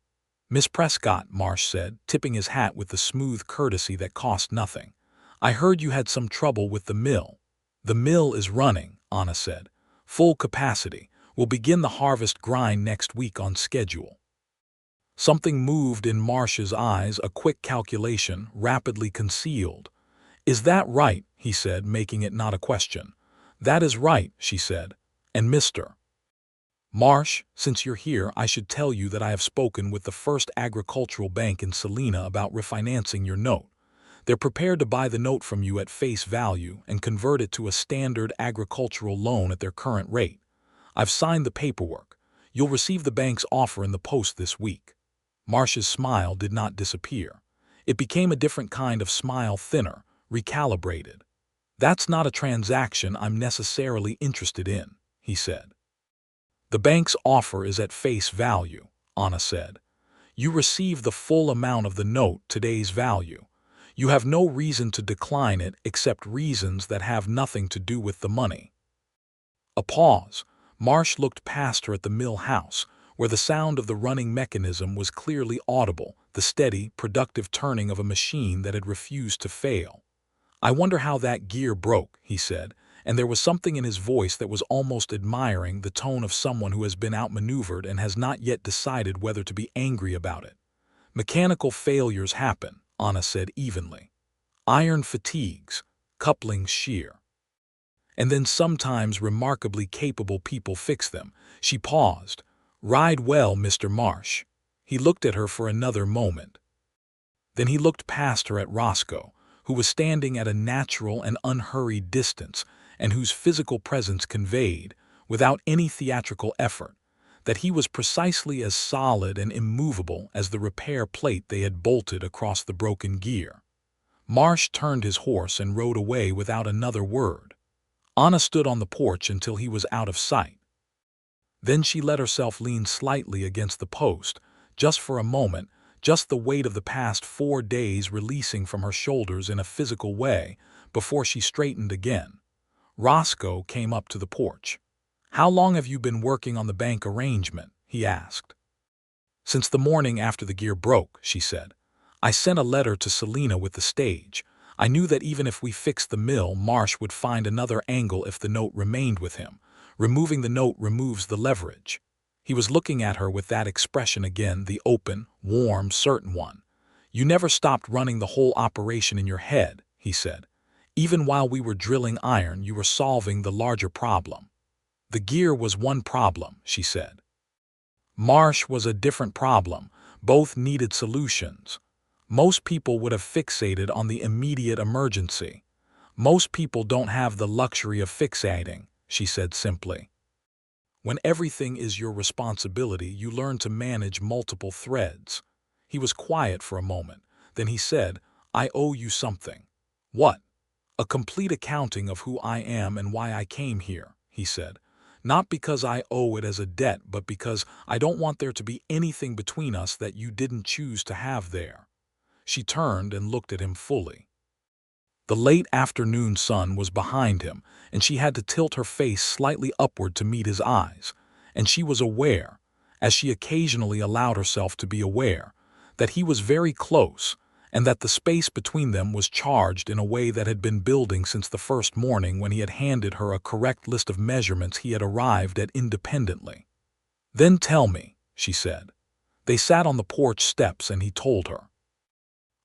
"Miss Prescott," Marsh said, tipping his hat with the smooth courtesy that cost nothing. "I heard you had some trouble with the mill." "The mill is running," Anna said. "Full capacity. We'll begin the harvest grind next week on schedule." Something moved in Marsh's eyes, a quick calculation, rapidly concealed. "Is that right?" he said, making it not a question. "That is right," she said. "And Mr. Marsh, since you're here, I should tell you that I have spoken with the First Agricultural Bank in Salina about refinancing your note. They're prepared to buy the note from you at face value and convert it to a standard agricultural loan at their current rate. I've signed the paperwork. You'll receive the bank's offer in the post this week." Marsh's smile did not disappear. It became a different kind of smile, thinner, recalibrated. "That's not a transaction I'm necessarily interested in," he said. "The bank's offer is at face value," Anna said. "You receive the full amount of the note, today's value. You have no reason to decline it except reasons that have nothing to do with the money." A pause. Marsh looked past her at the mill house, where the sound of the running mechanism was clearly audible, the steady, productive turning of a machine that had refused to fail. "I wonder how that gear broke," he said, and there was something in his voice that was almost admiring, the tone of someone who has been outmaneuvered and has not yet decided whether to be angry about it. "Mechanical failures happen," Anna said evenly. "Iron fatigues, couplings shear. And then sometimes remarkably capable people fix them." She paused. "Ride well, Mr. Marsh." He looked at her for another moment. Then he looked past her at Roscoe, who was standing at a natural and unhurried distance, and whose physical presence conveyed, without any theatrical effort, that he was precisely as solid and immovable as the repair plate they had bolted across the broken gear. Marsh turned his horse and rode away without another word. Anna stood on the porch until he was out of sight. Then she let herself lean slightly against the post, just for a moment, just the weight of the past 4 days releasing from her shoulders in a physical way, before she straightened again. Roscoe came up to the porch. "How long have you been working on the bank arrangement?" he asked. "Since the morning after the gear broke," she said. "I sent a letter to Selina with the stage. I knew that even if we fixed the mill, Marsh would find another angle if the note remained with him. Removing the note removes the leverage." He was looking at her with that expression again, the open, warm, certain one. "You never stopped running the whole operation in your head," he said. "Even while we were drilling iron, you were solving the larger problem." "The gear was one problem," she said. "Marsh was a different problem. Both needed solutions. Most people would have fixated on the immediate emergency. Most people don't have the luxury of fixating," she said simply. "When everything is your responsibility, you learn to manage multiple threads." He was quiet for a moment. Then he said, "I owe you something." "What?" "A complete accounting of who I am and why I came here," he said. "Not because I owe it as a debt, but because I don't want there to be anything between us that you didn't choose to have there." She turned and looked at him fully. The late afternoon sun was behind him, and she had to tilt her face slightly upward to meet his eyes, and she was aware, as she occasionally allowed herself to be aware, that he was very close, and that the space between them was charged in a way that had been building since the first morning when he had handed her a correct list of measurements he had arrived at independently. "Then tell me," she said. They sat on the porch steps and he told her.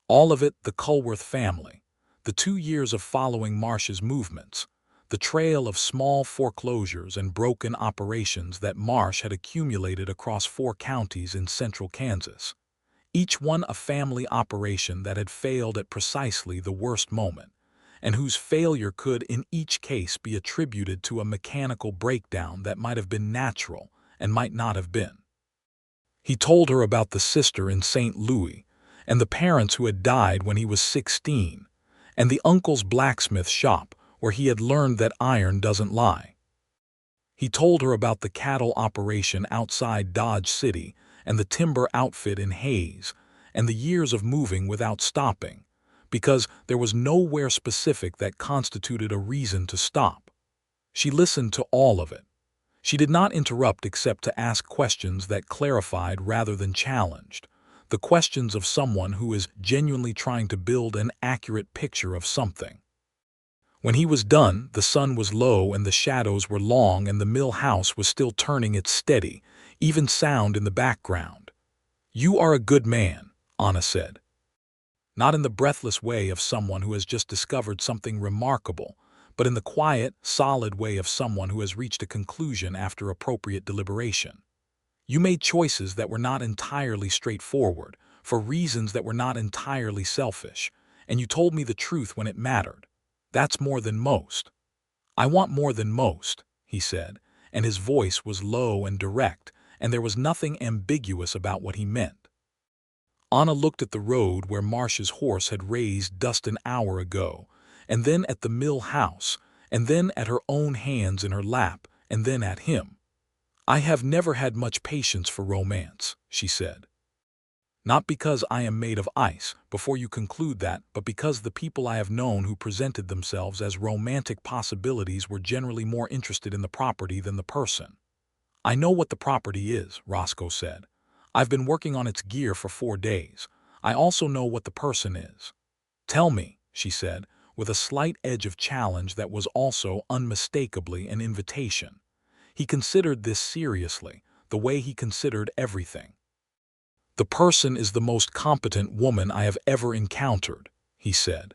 All of it, the Culworth family, the 2 years of following Marsh's movements, the trail of small foreclosures and broken operations that Marsh had accumulated across 4 counties in central Kansas. Each one a family operation that had failed at precisely the worst moment, and whose failure could in each case be attributed to a mechanical breakdown that might have been natural and might not have been. He told her about the sister in St. Louis, and the parents who had died when he was 16, and the uncle's blacksmith shop where he had learned that iron doesn't lie. He told her about the cattle operation outside Dodge City and the timber outfit in Hayes, and the years of moving without stopping, because there was nowhere specific that constituted a reason to stop. She listened to all of it. She did not interrupt except to ask questions that clarified rather than challenged, the questions of someone who is genuinely trying to build an accurate picture of something. When he was done, the sun was low and the shadows were long and the mill house was still turning its steady, even sound in the background. "You are a good man," Anna said. Not in the breathless way of someone who has just discovered something remarkable, but in the quiet, solid way of someone who has reached a conclusion after appropriate deliberation. "You made choices that were not entirely straightforward, for reasons that were not entirely selfish, and you told me the truth when it mattered. That's more than most." "I want more than most," he said, and his voice was low and direct, and there was nothing ambiguous about what he meant. Anna looked at the road where Marsh's horse had raised dust an hour ago, and then at the mill house, and then at her own hands in her lap, and then at him. "I have never had much patience for romance," she said. "Not because I am made of ice, before you conclude that, but because the people I have known who presented themselves as romantic possibilities were generally more interested in the property than the person." "I know what the property is," Roscoe said. "I've been working on its gear for 4 days. I also know what the person is." "Tell me," she said, with a slight edge of challenge that was also unmistakably an invitation. He considered this seriously, the way he considered everything. "The person is the most competent woman I have ever encountered," he said.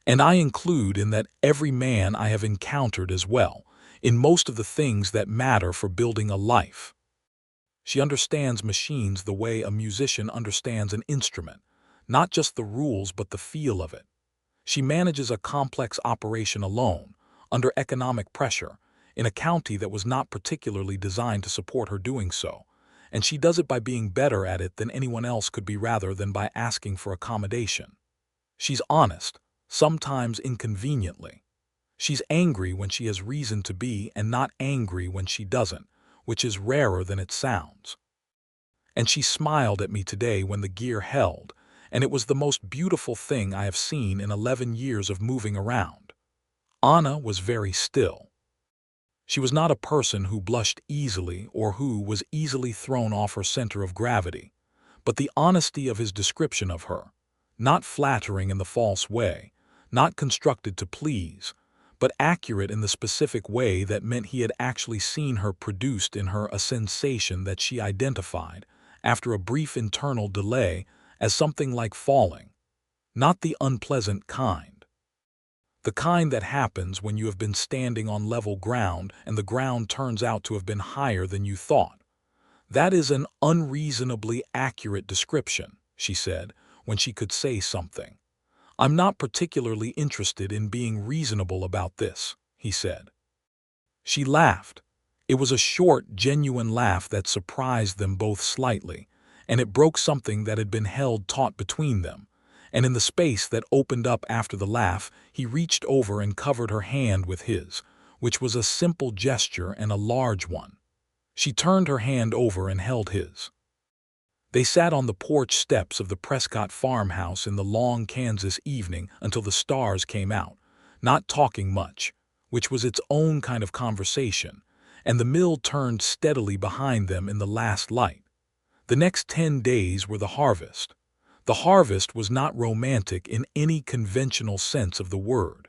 "And I include in that every man I have encountered as well, in most of the things that matter for building a life. She understands machines the way a musician understands an instrument, not just the rules but the feel of it. She manages a complex operation alone, under economic pressure, in a county that was not particularly designed to support her doing so, and she does it by being better at it than anyone else could be rather than by asking for accommodation. She's honest, sometimes inconveniently. She's angry when she has reason to be and not angry when she doesn't, which is rarer than it sounds. And she smiled at me today when the gear held, and it was the most beautiful thing I have seen in 11 years of moving around. Anna was very still. She was not a person who blushed easily or who was easily thrown off her center of gravity, but the honesty of his description of her, not flattering in the false way, not constructed to please, but accurate in the specific way that meant he had actually seen her, produced in her a sensation that she identified, after a brief internal delay, as something like falling, not the unpleasant kind. The kind that happens when you have been standing on level ground and the ground turns out to have been higher than you thought. That is an unreasonably accurate description, she said, when she could say something. I'm not particularly interested in being reasonable about this, he said. She laughed. It was a short, genuine laugh that surprised them both slightly, and it broke something that had been held taut between them. And in the space that opened up after the laugh, he reached over and covered her hand with his, which was a simple gesture and a large one. She turned her hand over and held his. They sat on the porch steps of the Prescott farmhouse in the long Kansas evening until the stars came out, not talking much, which was its own kind of conversation, and the mill turned steadily behind them in the last light. The next 10 days were the harvest. The harvest was not romantic in any conventional sense of the word.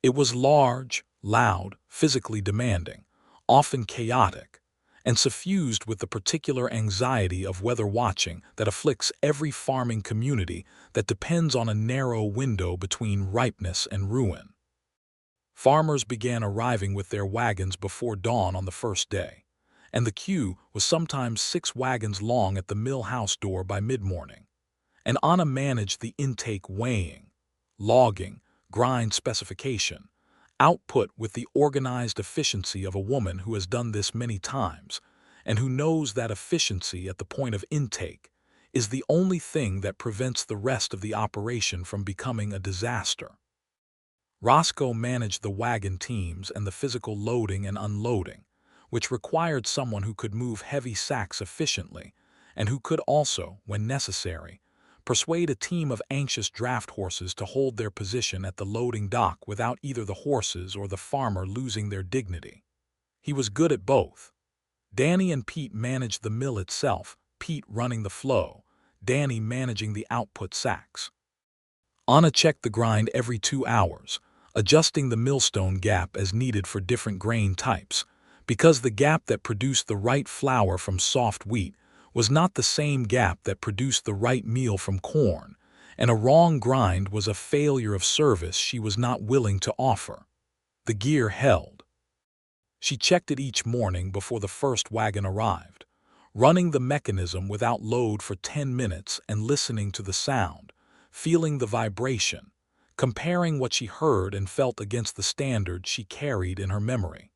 It was large, loud, physically demanding, often chaotic, and suffused with the particular anxiety of weather watching that afflicts every farming community that depends on a narrow window between ripeness and ruin. Farmers began arriving with their wagons before dawn on the first day, and the queue was sometimes 6 wagons long at the mill house door by mid-morning. And Anna managed the intake, weighing, logging, grind specification, output with the organized efficiency of a woman who has done this many times, and who knows that efficiency at the point of intake is the only thing that prevents the rest of the operation from becoming a disaster. Roscoe managed the wagon teams and the physical loading and unloading, which required someone who could move heavy sacks efficiently, and who could also, when necessary, persuade a team of anxious draft horses to hold their position at the loading dock without either the horses or the farmer losing their dignity. He was good at both. Danny and Pete managed the mill itself, Pete running the flow, Danny managing the output sacks. Anna checked the grind every 2 hours, adjusting the millstone gap as needed for different grain types, because the gap that produced the right flour from soft wheat was not the same gap that produced the right meal from corn, and a wrong grind was a failure of service she was not willing to offer. The gear held. She checked it each morning before the first wagon arrived, running the mechanism without load for 10 minutes and listening to the sound, feeling the vibration, comparing what she heard and felt against the standard she carried in her memory.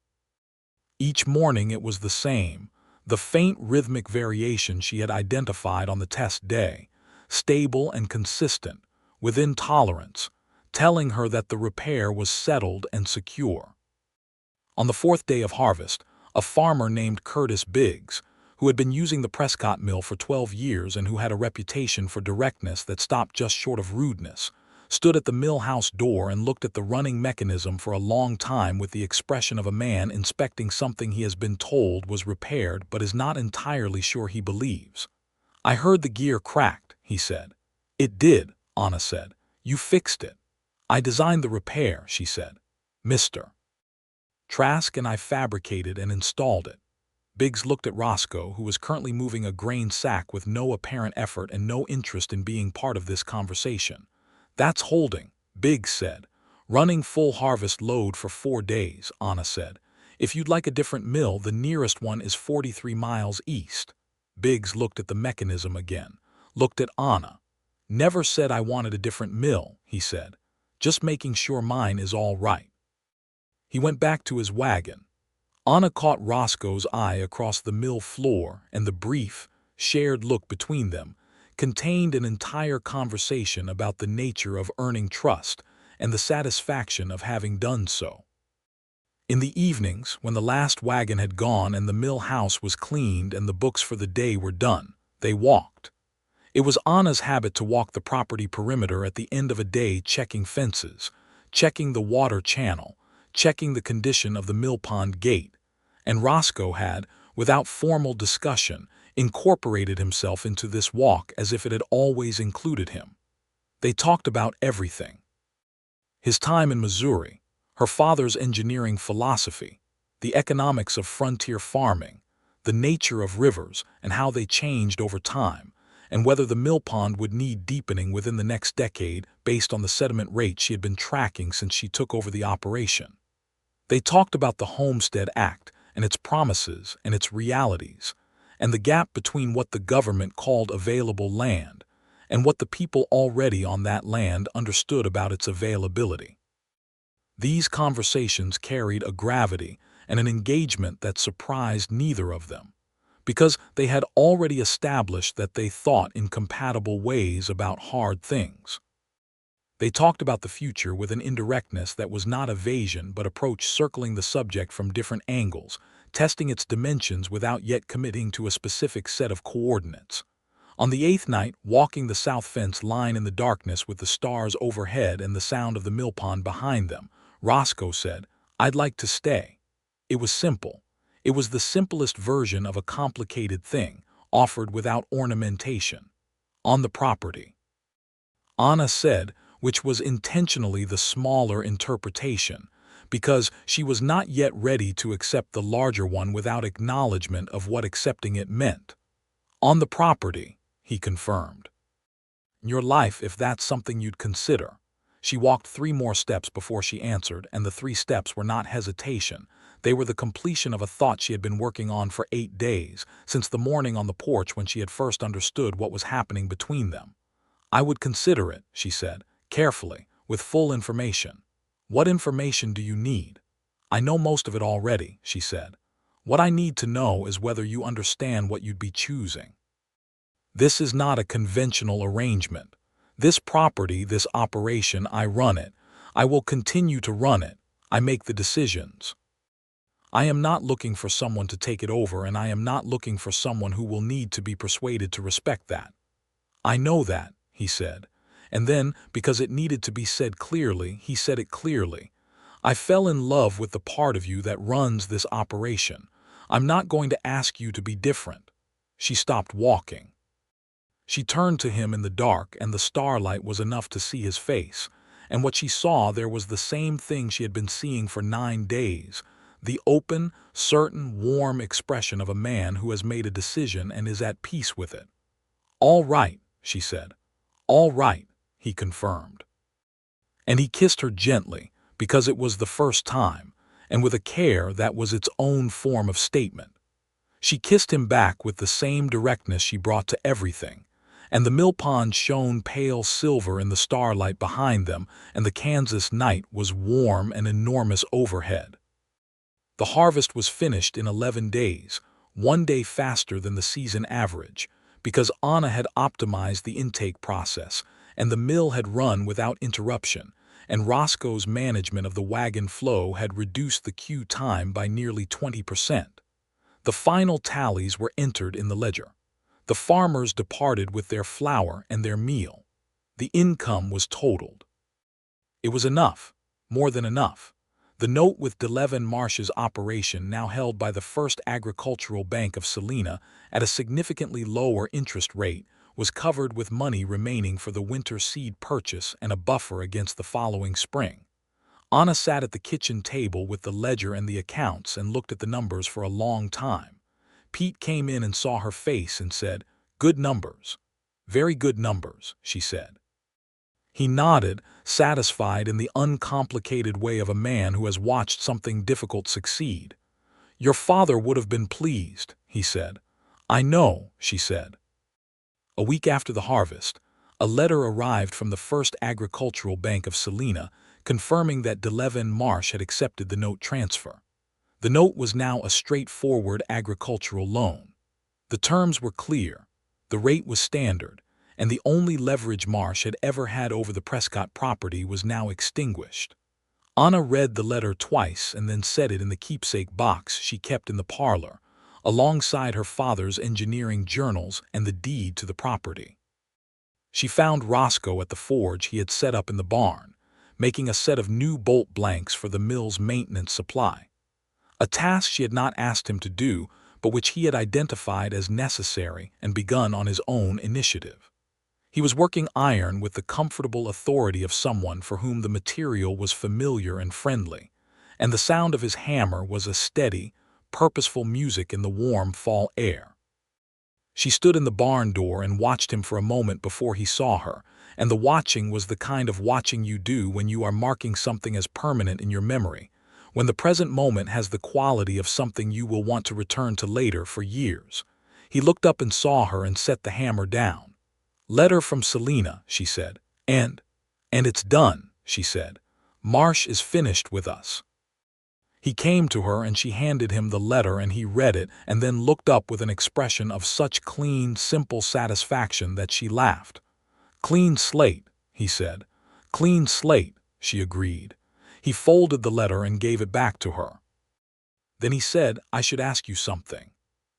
Each morning it was the same, the faint rhythmic variation she had identified on the test day, stable and consistent, within tolerance, telling her that the repair was settled and secure. On the 4th day of harvest, a farmer named Curtis Biggs, who had been using the Prescott mill for 12 years and who had a reputation for directness that stopped just short of rudeness, stood at the mill house door and looked at the running mechanism for a long time with the expression of a man inspecting something he has been told was repaired but is not entirely sure he believes. "I heard the gear cracked," he said. "It did," Anna said. "You fixed it." "I designed the repair," she said. "Mr. Trask and I fabricated and installed it." Biggs looked at Roscoe, who was currently moving a grain sack with no apparent effort and no interest in being part of this conversation. "That's holding," Biggs said. "Running full harvest load for 4 days," Anna said. "If you'd like a different mill, the nearest one is 43 miles east." Biggs looked at the mechanism again, looked at Anna. "Never said I wanted a different mill," he said. "Just making sure mine is all right." He went back to his wagon. Anna caught Roscoe's eye across the mill floor, and the brief, shared look between them contained an entire conversation about the nature of earning trust and the satisfaction of having done so. In the evenings, when the last wagon had gone and the mill house was cleaned and the books for the day were done, they walked. It was Anna's habit to walk the property perimeter at the end of a day, checking fences, checking the water channel, checking the condition of the mill pond gate, and Roscoe had, without formal discussion, incorporated himself into this walk as if it had always included him. They talked about everything. His time in Missouri, her father's engineering philosophy, the economics of frontier farming, the nature of rivers and how they changed over time, and whether the mill pond would need deepening within the next decade based on the sediment rate she had been tracking since she took over the operation. They talked about the Homestead Act and its promises and its realities, and the gap between what the government called available land and what the people already on that land understood about its availability. These conversations carried a gravity and an engagement that surprised neither of them, because they had already established that they thought in compatible ways about hard things. They talked about the future with an indirectness that was not evasion but approach, circling the subject from different angles, testing its dimensions without yet committing to a specific set of coordinates. On the eighth night, walking the south fence line in the darkness with the stars overhead and the sound of the mill pond behind them, Roscoe said, "I'd like to stay." It was simple. It was the simplest version of a complicated thing, offered without ornamentation. On the property. Anna said, which was intentionally the smaller interpretation, because she was not yet ready to accept the larger one without acknowledgement of what accepting it meant. "On the property," he confirmed. "Your life, if that's something you'd consider." She walked 3 more steps before she answered, and the 3 steps were not hesitation. They were the completion of a thought she had been working on for 8 days, since the morning on the porch when she had first understood what was happening between them. "I would consider it," she said, carefully, with full information. "What information do you need?" "I know most of it already," she said. "What I need to know is whether you understand what you'd be choosing. This is not a conventional arrangement. This property, this operation, I run it. I will continue to run it. I make the decisions. I am not looking for someone to take it over, and I am not looking for someone who will need to be persuaded to respect that." "I know that," he said. And then, because it needed to be said clearly, he said it clearly. "I fell in love with the part of you that runs this operation. I'm not going to ask you to be different." She stopped walking. She turned to him in the dark, and the starlight was enough to see his face. And what she saw there was the same thing she had been seeing for 9 days, the open, certain, warm expression of a man who has made a decision and is at peace with it. "All right," she said. "All right," he confirmed. And he kissed her gently, because it was the first time, and with a care that was its own form of statement. She kissed him back with the same directness she brought to everything, and the mill pond shone pale silver in the starlight behind them, and the Kansas night was warm and enormous overhead. The harvest was finished in 11 days, 1 day faster than the season average, because Anna had optimized the intake process, and the mill had run without interruption, and Roscoe's management of the wagon flow had reduced the queue time by nearly 20%. The final tallies were entered in the ledger. The farmers departed with their flour and their meal. The income was totaled. It was enough, more than enough. The note with DeLevin Marsh's operation, now held by the First Agricultural Bank of Salina at a significantly lower interest rate, was covered with money remaining for the winter seed purchase and a buffer against the following spring. Anna sat at the kitchen table with the ledger and the accounts and looked at the numbers for a long time. Pete came in and saw her face and said, "Good numbers." "Very good numbers," she said. He nodded, satisfied in the uncomplicated way of a man who has watched something difficult succeed. "Your father would have been pleased," he said. "I know," she said. A week after the harvest, a letter arrived from the First Agricultural Bank of Salina confirming that DeLevin Marsh had accepted the note transfer. The note was now a straightforward agricultural loan. The terms were clear, the rate was standard, and the only leverage Marsh had ever had over the Prescott property was now extinguished. Anna read the letter twice and then set it in the keepsake box she kept in the parlor, alongside her father's engineering journals and the deed to the property. She found Roscoe at the forge he had set up in the barn, making a set of new bolt blanks for the mill's maintenance supply. A task she had not asked him to do, but which he had identified as necessary and begun on his own initiative. He was working iron with the comfortable authority of someone for whom the material was familiar and friendly, and the sound of his hammer was a steady, purposeful music in the warm fall air. She stood in the barn door and watched him for a moment before he saw her, and the watching was the kind of watching you do when you are marking something as permanent in your memory, when the present moment has the quality of something you will want to return to later for years. He looked up and saw her and set the hammer down. "Letter from Selina," she said. And it's done," she said. "Marsh is finished with us." He came to her and she handed him the letter, and he read it and then looked up with an expression of such clean, simple satisfaction that she laughed. "Clean slate," he said. "Clean slate," she agreed. He folded the letter and gave it back to her. Then he said, "I should ask you something."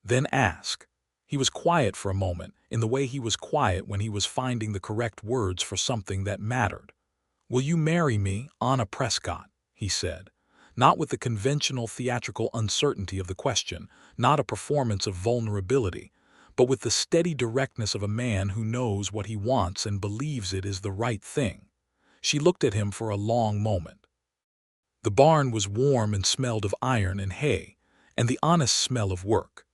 "Then ask." He was quiet for a moment, in the way he was quiet when he was finding the correct words for something that mattered. "Will you marry me, Anna Prescott?" he said. Not with the conventional theatrical uncertainty of the question, not a performance of vulnerability, but with the steady directness of a man who knows what he wants and believes it is the right thing. She looked at him for a long moment. The barn was warm and smelled of iron and hay, and the honest smell of work.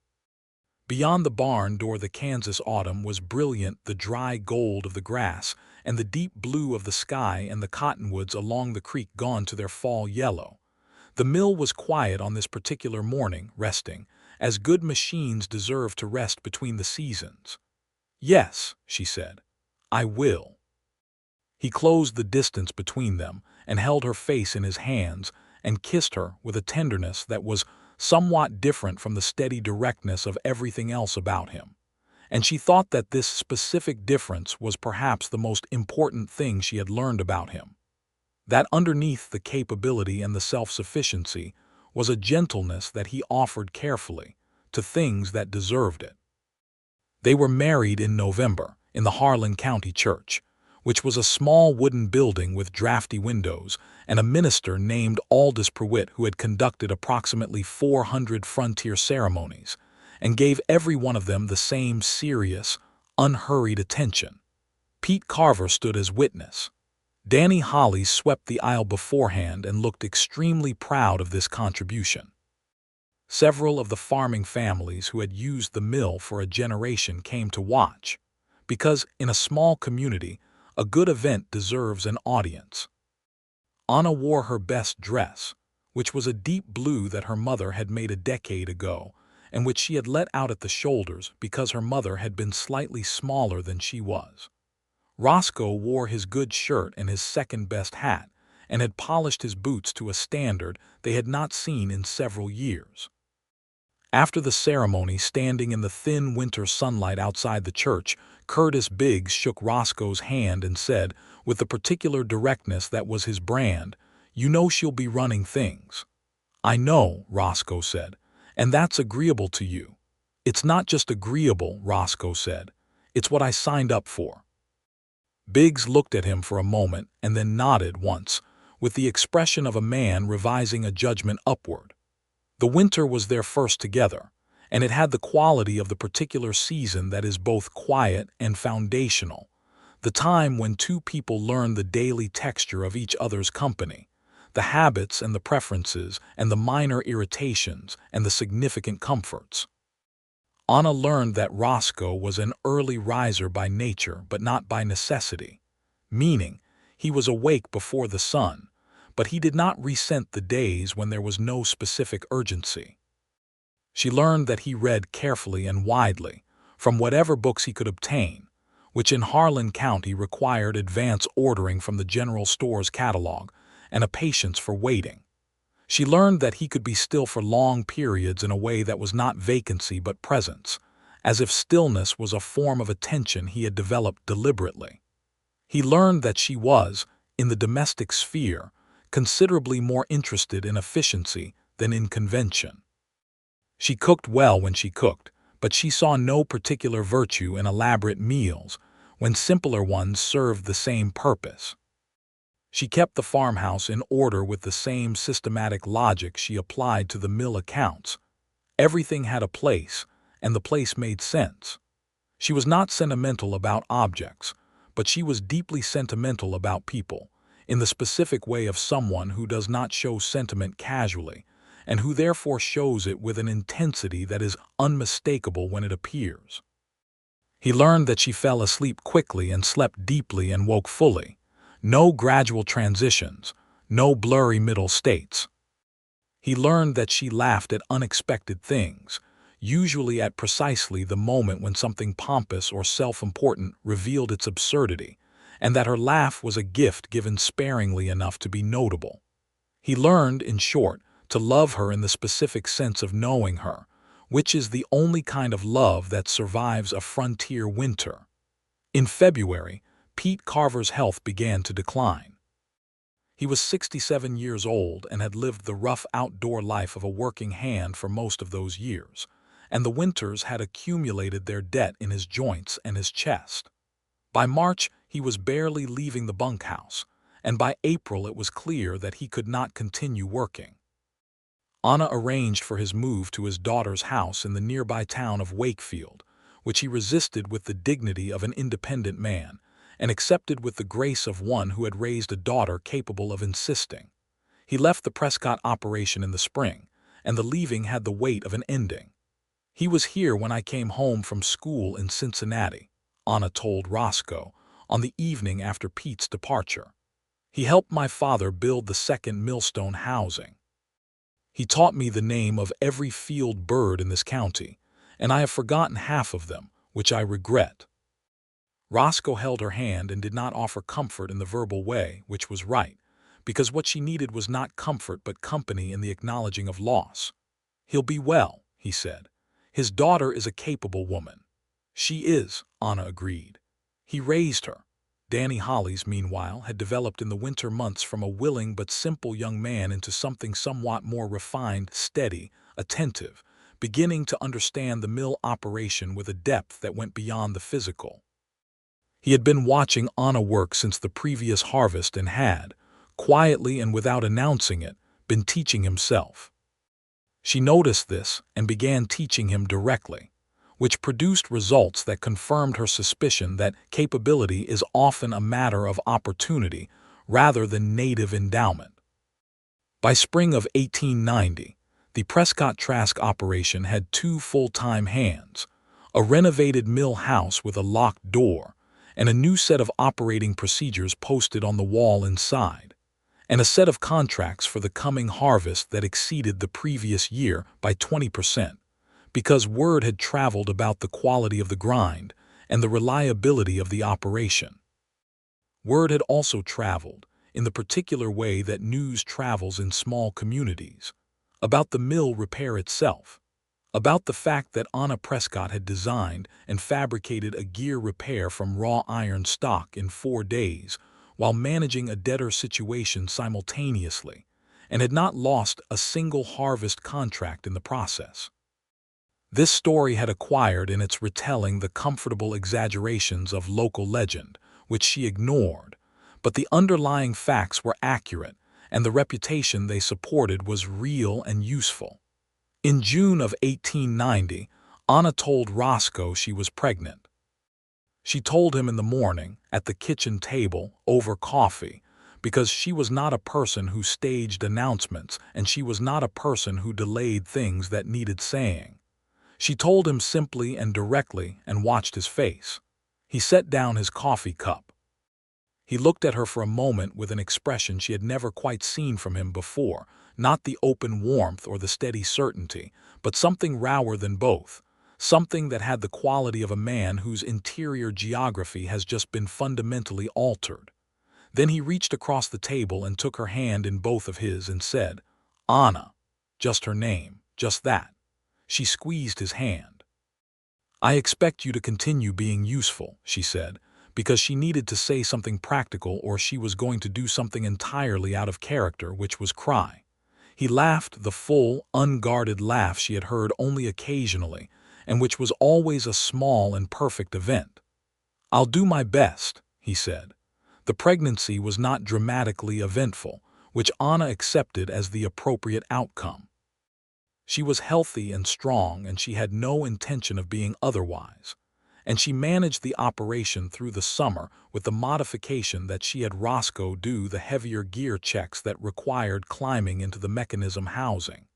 Beyond the barn door the Kansas autumn was brilliant, the dry gold of the grass, and the deep blue of the sky, and the cottonwoods along the creek gone to their fall yellow. The mill was quiet on this particular morning, resting, as good machines deserve to rest between the seasons. "Yes," she said, "I will." He closed the distance between them and held her face in his hands and kissed her with a tenderness that was somewhat different from the steady directness of everything else about him. And she thought that this specific difference was perhaps the most important thing she had learned about him. That underneath the capability and the self-sufficiency was a gentleness that he offered carefully to things that deserved it. They were married in November in the Harlan County Church, which was a small wooden building with drafty windows, and a minister named Aldous Prewitt who had conducted approximately 400 frontier ceremonies and gave every one of them the same serious, unhurried attention. Pete Carver stood as witness. Danny Holly swept the aisle beforehand and looked extremely proud of this contribution. Several of the farming families who had used the mill for a generation came to watch, because in a small community, a good event deserves an audience. Anna wore her best dress, which was a deep blue that her mother had made a decade ago, and which she had let out at the shoulders because her mother had been slightly smaller than she was. Roscoe wore his good shirt and his second-best hat, and had polished his boots to a standard they had not seen in several years. After the ceremony, standing in the thin winter sunlight outside the church, Curtis Biggs shook Roscoe's hand and said, with the particular directness that was his brand, "You know she'll be running things." "I know," Roscoe said, "and that's agreeable to you." "It's not just agreeable," Roscoe said. "It's what I signed up for." Biggs looked at him for a moment and then nodded once, with the expression of a man revising a judgment upward. The winter was their first together, and it had the quality of the particular season that is both quiet and foundational, the time when two people learn the daily texture of each other's company, the habits and the preferences and the minor irritations and the significant comforts. Anna learned that Roscoe was an early riser by nature but not by necessity, meaning he was awake before the sun, but he did not resent the days when there was no specific urgency. She learned that he read carefully and widely, from whatever books he could obtain, which in Harlan County required advance ordering from the general store's catalog and a patience for waiting. She learned that he could be still for long periods in a way that was not vacancy but presence, as if stillness was a form of attention he had developed deliberately. He learned that she was, in the domestic sphere, considerably more interested in efficiency than in convention. She cooked well when she cooked, but she saw no particular virtue in elaborate meals when simpler ones served the same purpose. She kept the farmhouse in order with the same systematic logic she applied to the mill accounts. Everything had a place, and the place made sense. She was not sentimental about objects, but she was deeply sentimental about people, in the specific way of someone who does not show sentiment casually, and who therefore shows it with an intensity that is unmistakable when it appears. He learned that she fell asleep quickly and slept deeply and woke fully. No gradual transitions, no blurry middle states. He learned that she laughed at unexpected things, usually at precisely the moment when something pompous or self-important revealed its absurdity, and that her laugh was a gift given sparingly enough to be notable. He learned, in short, to love her in the specific sense of knowing her, which is the only kind of love that survives a frontier winter. In February, Pete Carver's health began to decline. He was 67 years old and had lived the rough outdoor life of a working hand for most of those years, and the winters had accumulated their debt in his joints and his chest. By March, he was barely leaving the bunkhouse, and by April it was clear that he could not continue working. Anna arranged for his move to his daughter's house in the nearby town of Wakefield, which he resisted with the dignity of an independent man, and accepted with the grace of one who had raised a daughter capable of insisting. He left the Prescott operation in the spring, and the leaving had the weight of an ending. "He was here when I came home from school in Cincinnati," Anna told Roscoe, on the evening after Pete's departure. "He helped my father build the second Millstone housing. He taught me the name of every field bird in this county, and I have forgotten half of them, which I regret." Roscoe held her hand and did not offer comfort in the verbal way, which was right, because what she needed was not comfort but company in the acknowledging of loss. "He'll be well," he said. "His daughter is a capable woman." "She is," Anna agreed. "He raised her." Danny Hollis, meanwhile, had developed in the winter months from a willing but simple young man into something somewhat more refined, steady, attentive, beginning to understand the mill operation with a depth that went beyond the physical. He had been watching Anna work since the previous harvest and had, quietly and without announcing it, been teaching himself. She noticed this and began teaching him directly, which produced results that confirmed her suspicion that capability is often a matter of opportunity rather than native endowment. By spring of 1890, the Prescott Trask operation had 2 full-time hands, a renovated mill house with a locked door, and a new set of operating procedures posted on the wall inside, and a set of contracts for the coming harvest that exceeded the previous year by 20%. Because word had traveled about the quality of the grind and the reliability of the operation. Word had also traveled, in the particular way that news travels in small communities, about the mill repair itself, about the fact that Anna Prescott had designed and fabricated a gear repair from raw iron stock in 4 days while managing a debtor situation simultaneously, and had not lost a single harvest contract in the process. This story had acquired in its retelling the comfortable exaggerations of local legend, which she ignored, but the underlying facts were accurate, and the reputation they supported was real and useful. In June of 1890, Anna told Roscoe she was pregnant. She told him in the morning, at the kitchen table, over coffee, because she was not a person who staged announcements, and she was not a person who delayed things that needed saying. She told him simply and directly and watched his face. He set down his coffee cup. He looked at her for a moment with an expression she had never quite seen from him before, not the open warmth or the steady certainty, but something rawer than both, something that had the quality of a man whose interior geography has just been fundamentally altered. Then he reached across the table and took her hand in both of his and said, "Anna," just her name, just that. She squeezed his hand. "I expect you to continue being useful," she said, because she needed to say something practical or she was going to do something entirely out of character, which was cry. He laughed the full, unguarded laugh she had heard only occasionally, and which was always a small and perfect event. "I'll do my best," he said. The pregnancy was not dramatically eventful, which Anna accepted as the appropriate outcome. She was healthy and strong, and she had no intention of being otherwise. And she managed the operation through the summer with the modification that she had Roscoe do the heavier gear checks that required climbing into the mechanism housing,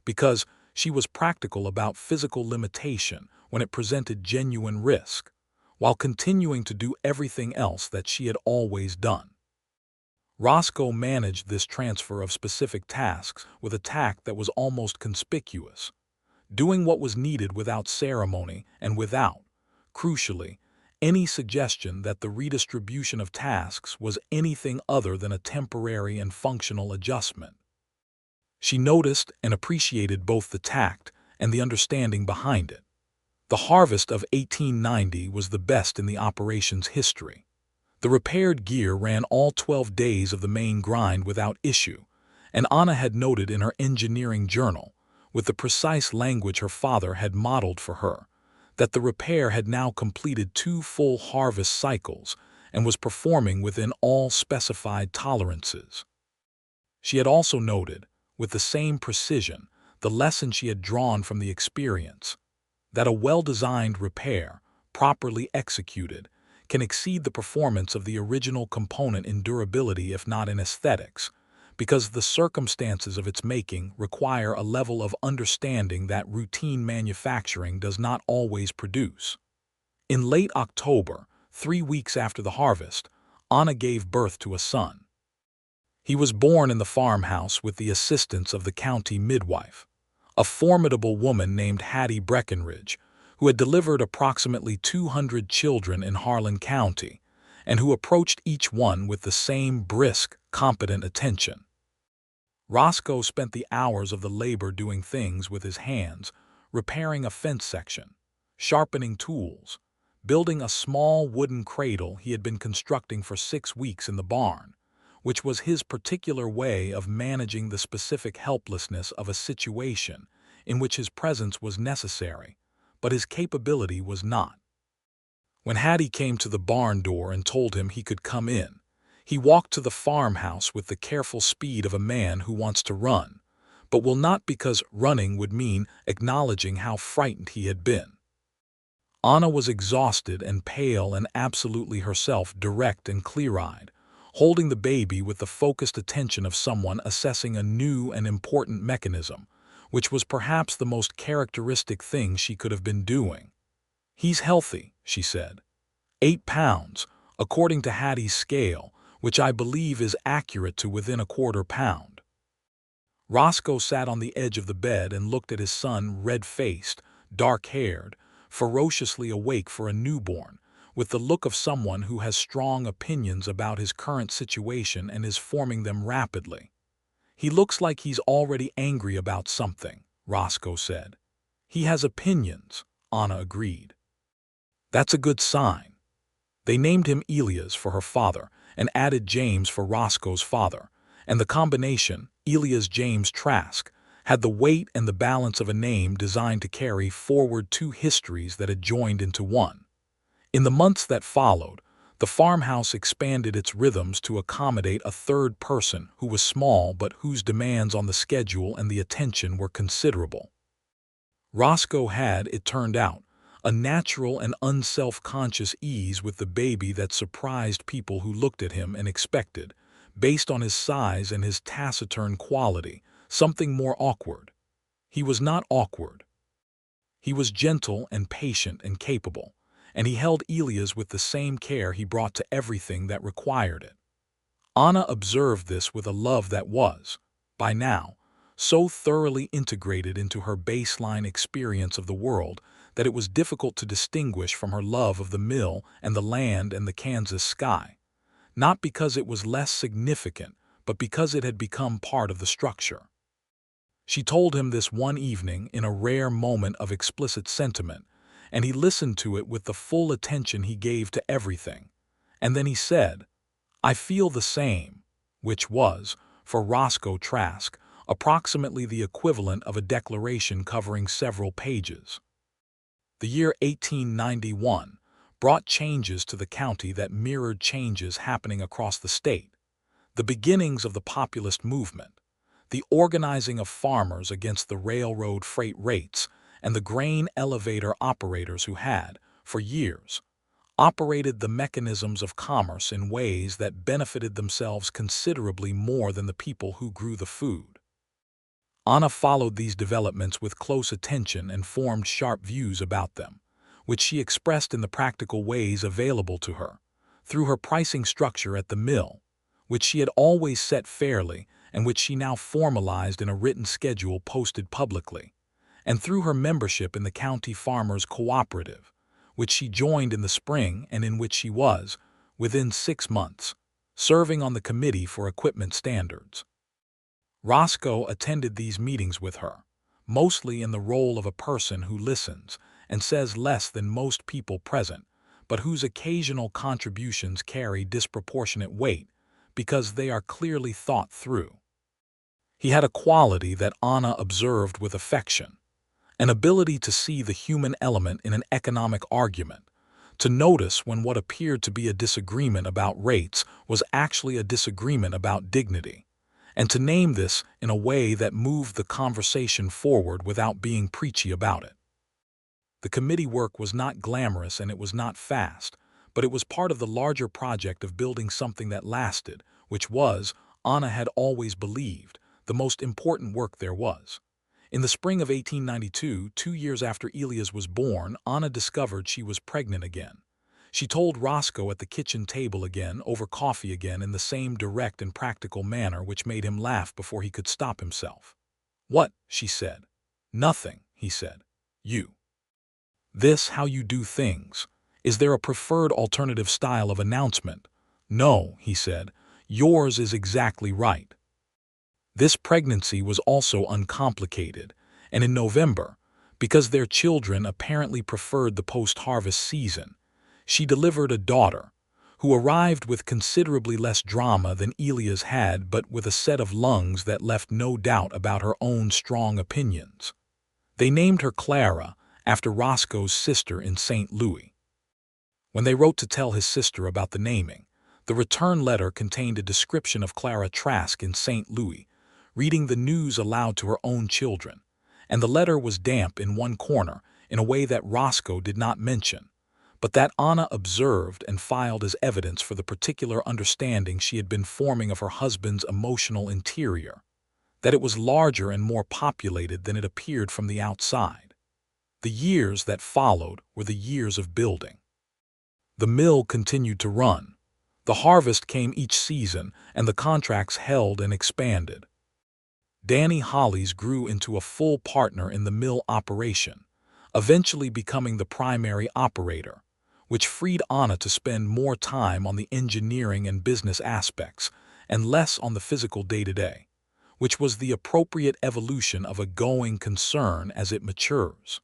because she was practical about physical limitation when it presented genuine risk, while continuing to do everything else that she had always done. Roscoe managed this transfer of specific tasks with a tact that was almost conspicuous, doing what was needed without ceremony and without, crucially, any suggestion that the redistribution of tasks was anything other than a temporary and functional adjustment. She noticed and appreciated both the tact and the understanding behind it. The harvest of 1890 was the best in the operation's history. The repaired gear ran all 12 days of the main grind without issue, and Anna had noted in her engineering journal, with the precise language her father had modeled for her, that the repair had now completed 2 full harvest cycles and was performing within all specified tolerances. She had also noted, with the same precision, the lesson she had drawn from the experience, that a well-designed repair, properly executed, can exceed the performance of the original component in durability if not in aesthetics, because the circumstances of its making require a level of understanding that routine manufacturing does not always produce. In late October, 3 weeks after the harvest, Anna gave birth to a son. He was born in the farmhouse with the assistance of the county midwife, a formidable woman named Hattie Breckenridge, who had delivered approximately 200 children in Harlan County, and who approached each one with the same brisk, competent attention. Roscoe spent the hours of the labor doing things with his hands, repairing a fence section, sharpening tools, building a small wooden cradle he had been constructing for 6 weeks in the barn, which was his particular way of managing the specific helplessness of a situation in which his presence was necessary, but his capability was not. When Hattie came to the barn door and told him he could come in, he walked to the farmhouse with the careful speed of a man who wants to run, but will not because running would mean acknowledging how frightened he had been. Anna was exhausted and pale and absolutely herself, direct and clear-eyed, holding the baby with the focused attention of someone assessing a new and important mechanism, which was perhaps the most characteristic thing she could have been doing. "He's healthy," she said. 8 pounds, according to Hattie's scale, which I believe is accurate to within a quarter pound. Roscoe sat on the edge of the bed and looked at his son, red-faced, dark-haired, ferociously awake for a newborn, with the look of someone who has strong opinions about his current situation and is forming them rapidly. "He looks like he's already angry about something," Roscoe said. "He has opinions," Anna agreed. "That's a good sign." They named him Elias for her father and added James for Roscoe's father, and the combination, Elias James Trask, had the weight and the balance of a name designed to carry forward 2 histories that had joined into one. In the months that followed, the farmhouse expanded its rhythms to accommodate a 3rd person who was small but whose demands on the schedule and the attention were considerable. Roscoe had, it turned out, a natural and unself-conscious ease with the baby that surprised people who looked at him and expected, based on his size and his taciturn quality, something more awkward. He was not awkward. He was gentle and patient and capable, and he held Elias with the same care he brought to everything that required it. Anna observed this with a love that was, by now, so thoroughly integrated into her baseline experience of the world that it was difficult to distinguish from her love of the mill and the land and the Kansas sky, not because it was less significant, but because it had become part of the structure. She told him this one evening in a rare moment of explicit sentiment, and he listened to it with the full attention he gave to everything. And then he said, "I feel the same," which was, for Roscoe Trask, approximately the equivalent of a declaration covering several pages. The year 1891 brought changes to the county that mirrored changes happening across the state. The beginnings of the populist movement, the organizing of farmers against the railroad freight rates, and the grain elevator operators who had, for years, operated the mechanisms of commerce in ways that benefited themselves considerably more than the people who grew the food. Anna followed these developments with close attention and formed sharp views about them, which she expressed in the practical ways available to her, through her pricing structure at the mill, which she had always set fairly and which she now formalized in a written schedule posted publicly, and through her membership in the County Farmers Cooperative, which she joined in the spring and in which she was, within 6 months, serving on the Committee for Equipment Standards. Roscoe attended these meetings with her, mostly in the role of a person who listens and says less than most people present, but whose occasional contributions carry disproportionate weight because they are clearly thought through. He had a quality that Anna observed with affection, an ability to see the human element in an economic argument, to notice when what appeared to be a disagreement about rates was actually a disagreement about dignity, and to name this in a way that moved the conversation forward without being preachy about it. The committee work was not glamorous and it was not fast, but it was part of the larger project of building something that lasted, which was, Anna had always believed, the most important work there was. In the spring of 1892, 2 years after Elias was born, Anna discovered she was pregnant again. She told Roscoe at the kitchen table again, over coffee again, in the same direct and practical manner which made him laugh before he could stop himself. "What?" she said. "Nothing," he said. "You. This how you do things. Is there a preferred alternative style of announcement?" "No," he said. "Yours is exactly right." This pregnancy was also uncomplicated, and in November, because their children apparently preferred the post-harvest season, she delivered a daughter, who arrived with considerably less drama than Elias had, but with a set of lungs that left no doubt about her own strong opinions. They named her Clara, after Roscoe's sister in St. Louis. When they wrote to tell his sister about the naming, the return letter contained a description of Clara Trask in St. Louis, reading the news aloud to her own children, and the letter was damp in one corner in a way that Roscoe did not mention, but that Anna observed and filed as evidence for the particular understanding she had been forming of her husband's emotional interior, that it was larger and more populated than it appeared from the outside. The years that followed were the years of building. The mill continued to run. The harvest came each season, and the contracts held and expanded. Danny Hollies grew into a full partner in the mill operation, eventually becoming the primary operator, which freed Anna to spend more time on the engineering and business aspects and less on the physical day-to-day, which was the appropriate evolution of a going concern as it matures.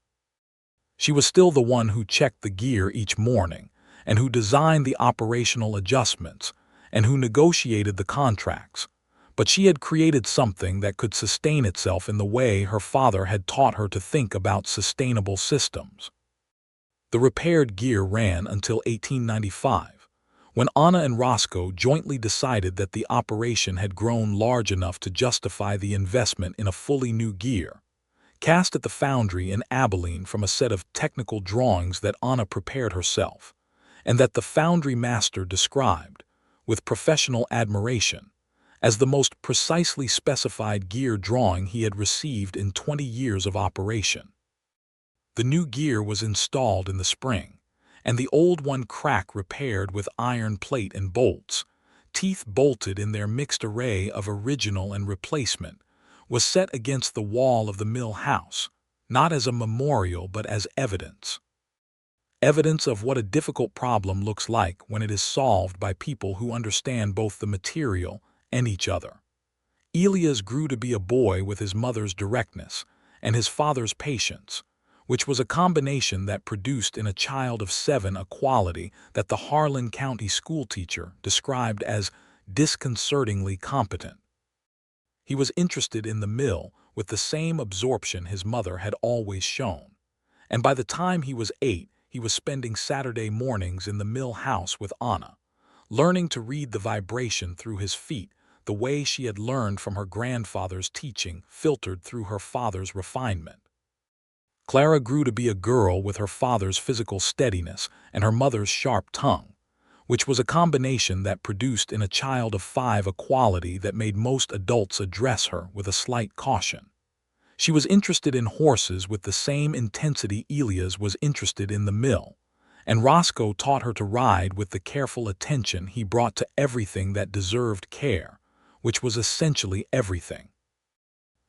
She was still the one who checked the gear each morning, and who designed the operational adjustments, and who negotiated the contracts, but she had created something that could sustain itself in the way her father had taught her to think about sustainable systems. The repaired gear ran until 1895, when Anna and Roscoe jointly decided that the operation had grown large enough to justify the investment in a fully new gear, cast at the foundry in Abilene from a set of technical drawings that Anna prepared herself, and that the foundry master described, with professional admiration, as the most precisely specified gear drawing he had received in 20 years of operation. The new gear was installed in the spring, and the old one crack repaired with iron plate and bolts, teeth bolted in their mixed array of original and replacement, was set against the wall of the mill house, not as a memorial but as evidence. Evidence of what a difficult problem looks like when it is solved by people who understand both the material and each other. Elias grew to be a boy with his mother's directness and his father's patience, which was a combination that produced in a child of 7 a quality that the Harlan County schoolteacher described as disconcertingly competent. He was interested in the mill with the same absorption his mother had always shown, and by the time he was 8, he was spending Saturday mornings in the mill house with Anna, learning to read the vibration through his feet, the way she had learned from her grandfather's teaching, filtered through her father's refinement. Clara grew to be a girl with her father's physical steadiness and her mother's sharp tongue, which was a combination that produced in a child of 5 a quality that made most adults address her with a slight caution. She was interested in horses with the same intensity Elias was interested in the mill, and Roscoe taught her to ride with the careful attention he brought to everything that deserved care, which was essentially everything.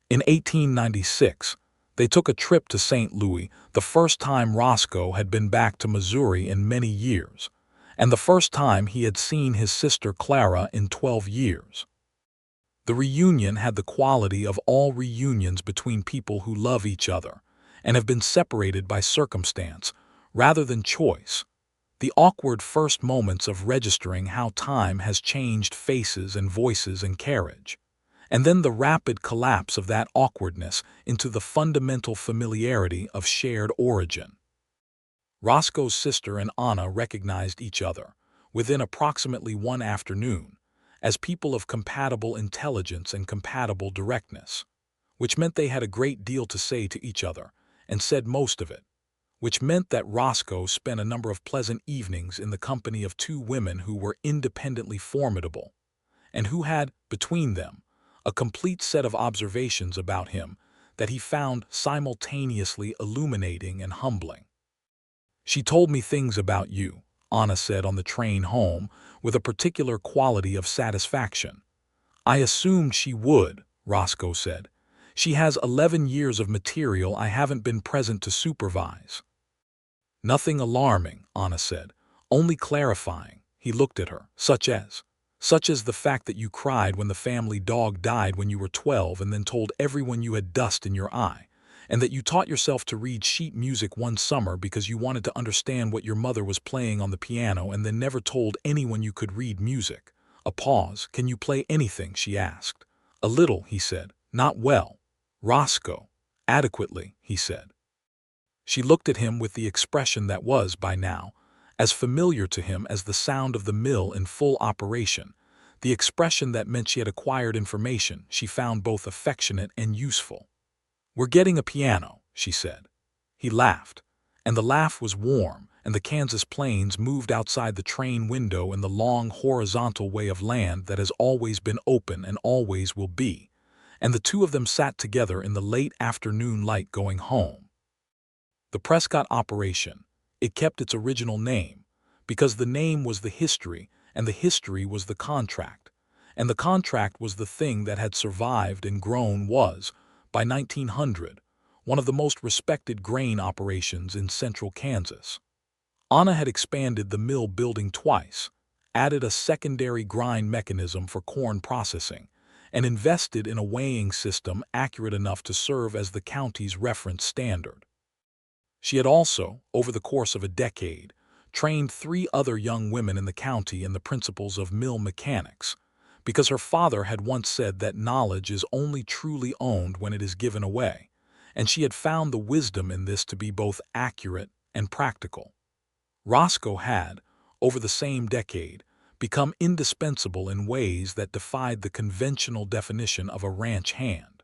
In 1896, they took a trip to St. Louis, the first time Roscoe had been back to Missouri in many years, and the first time he had seen his sister Clara in 12 years. The reunion had the quality of all reunions between people who love each other and have been separated by circumstance rather than choice. The awkward first moments of registering how time has changed faces and voices and carriage, and then the rapid collapse of that awkwardness into the fundamental familiarity of shared origin. Roscoe's sister and Anna recognized each other, within approximately one afternoon, as people of compatible intelligence and compatible directness, which meant they had a great deal to say to each other, and said most of it, which meant that Roscoe spent a number of pleasant evenings in the company of 2 women who were independently formidable, and who had, between them, a complete set of observations about him that he found simultaneously illuminating and humbling. "She told me things about you," Anna said on the train home, with a particular quality of satisfaction. "I assumed she would," Roscoe said. "She has 11 years of material I haven't been present to supervise." "Nothing alarming," Anna said, "only clarifying." He looked at her. Such as the fact that you cried when the family dog died when you were 12 and then told everyone you had dust in your eye, and that you taught yourself to read sheet music one summer because you wanted to understand what your mother was playing on the piano and then never told anyone you could read music. A pause. "Can you play anything?" she asked. "A little," he said. "Not well." "Roscoe." "Adequately," he said. She looked at him with the expression that was, by now, as familiar to him as the sound of the mill in full operation, the expression that meant she had acquired information she found both affectionate and useful. "We're getting a piano," she said. He laughed, and the laugh was warm, and the Kansas plains moved outside the train window in the long horizontal way of land that has always been open and always will be, and the 2 of them sat together in the late afternoon light going home. The Prescott operation, it kept its original name, because the name was the history, and the history was the contract, and the contract was the thing that had survived and grown was, by 1900, one of the most respected grain operations in central Kansas. Anna had expanded the mill building twice, added a secondary grind mechanism for corn processing, and invested in a weighing system accurate enough to serve as the county's reference standard. She had also, over the course of a decade, trained 3 other young women in the county in the principles of mill mechanics, because her father had once said that knowledge is only truly owned when it is given away, and she had found the wisdom in this to be both accurate and practical. Roscoe had, over the same decade, become indispensable in ways that defied the conventional definition of a ranch hand.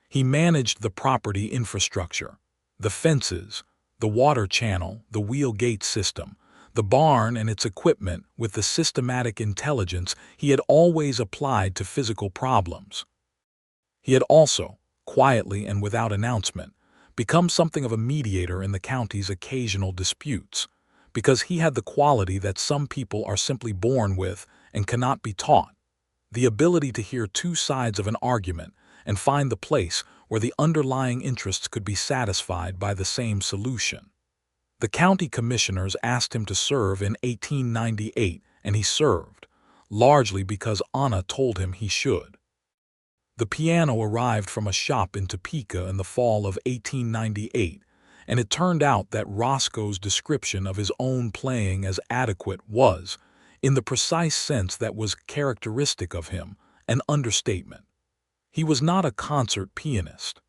He managed the property infrastructure, the fences, the water channel, the wheel gate system, the barn and its equipment with the systematic intelligence he had always applied to physical problems. He had also, quietly and without announcement, become something of a mediator in the county's occasional disputes, because he had the quality that some people are simply born with and cannot be taught, the ability to hear 2 sides of an argument and find the place where the underlying interests could be satisfied by the same solution. The county commissioners asked him to serve in 1898, and he served, largely because Anna told him he should. The piano arrived from a shop in Topeka in the fall of 1898, and it turned out that Roscoe's description of his own playing as adequate was, in the precise sense that was characteristic of him, an understatement. He was not a concert pianist,